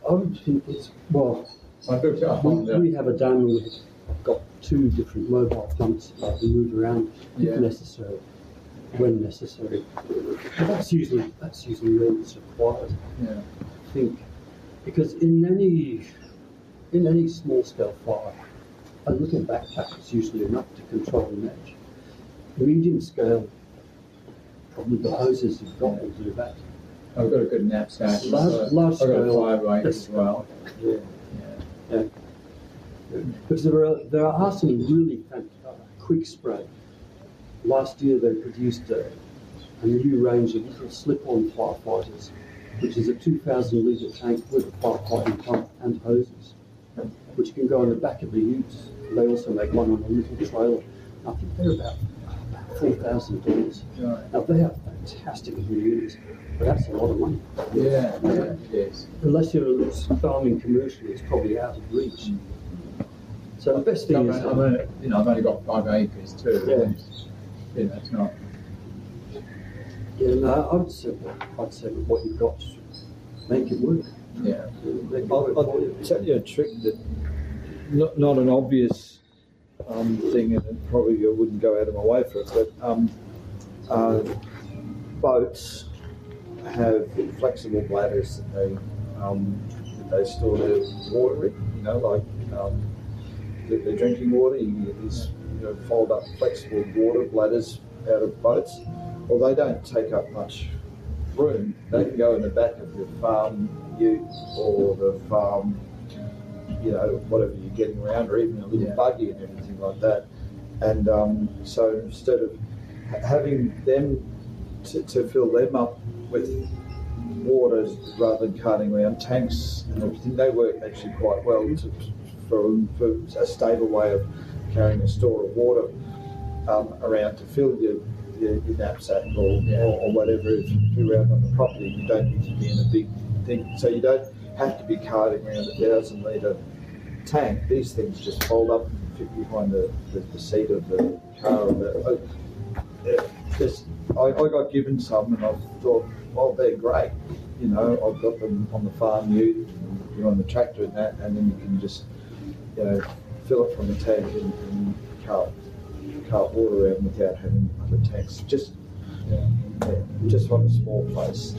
I would think it's, well, I built it up on we have a dam and we've got 2 different mobile pumps that can move around if necessary, when necessary. But that's usually when it's required. Yeah. I think because in any small scale fire, a little backpack is usually enough to control the match. Medium scale, probably the hoses you've got will do that. I've got a good knapsack. Large I've got a scale, fire range as well. Yeah. Because there are some really quick spray. Last year they produced a new range of little slip-on firefighters, which is a 2,000 litre tank with a firefighting pump and hoses, which can go on the back of the utes. They also make one on a little trailer. I think they're about $4,000. Right. Now they are fantastic little units, but that's a lot of money. Yeah, it is. Unless you're farming commercially, it's probably out of reach. So the best thing is, I've only got 5 acres too. Yeah. You know, it's not. Yeah, no, I'd say with what you've got, make it work. Yeah. Make it work I'll for you. tell you a trick that not an obvious thing, and probably I wouldn't go out of my way for it, but boats have flexible bladders that they store their water in, you know, like the drinking water. You get these, you know, fold up flexible water bladders out of boats. Well, they don't take up much room. They can go in the back of the farm ute or the farm, you know, whatever you're getting around, or even a little buggy and everything like that. And so instead of having them to fill them up with water rather than carting around tanks and everything, they work actually quite well for a stable way of carrying a store of water around to fill your knapsack or whatever. If you're around on the property, you don't need to be in a big thing, so you don't have to be carting around a 1,000 litre tank. These things just fold up and fit behind the seat of the car. I got given some and I thought, well, they're great. You know, I've got them on the farm ute, you're on the tractor and that, and then you can just, you know, fill it from the tank and car cart water around without having to put tanks. Just on a small place.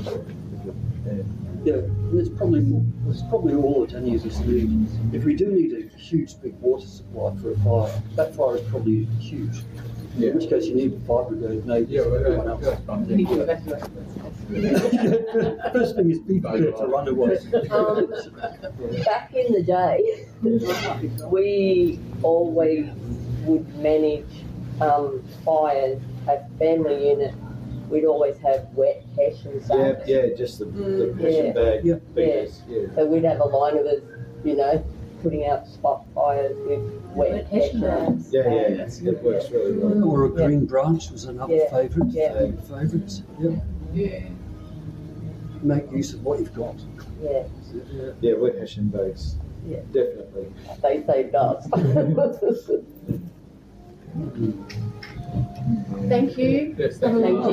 Yeah, and it's probably all that any of us need. If we do need a huge big water supply for a fire, that fire is probably huge. Yeah. In which case you need fire brigade, maybe everyone else. First thing is be prepared to run away. Back in the day, we always would manage fires, have family unit. We'd always have wet Hessian sacks. Just the Hessian bag. Yeah. So we'd have a line of us, you know, putting out spot fires with wet Hessian bags. It works really well. Or a green branch was another favourite. Yeah. Favourites. Yeah. Make use of what you've got. Yeah. Yeah, wet Hessian bags. Yeah. Definitely. They saved us. Thank you. Yes, Have a thank lovely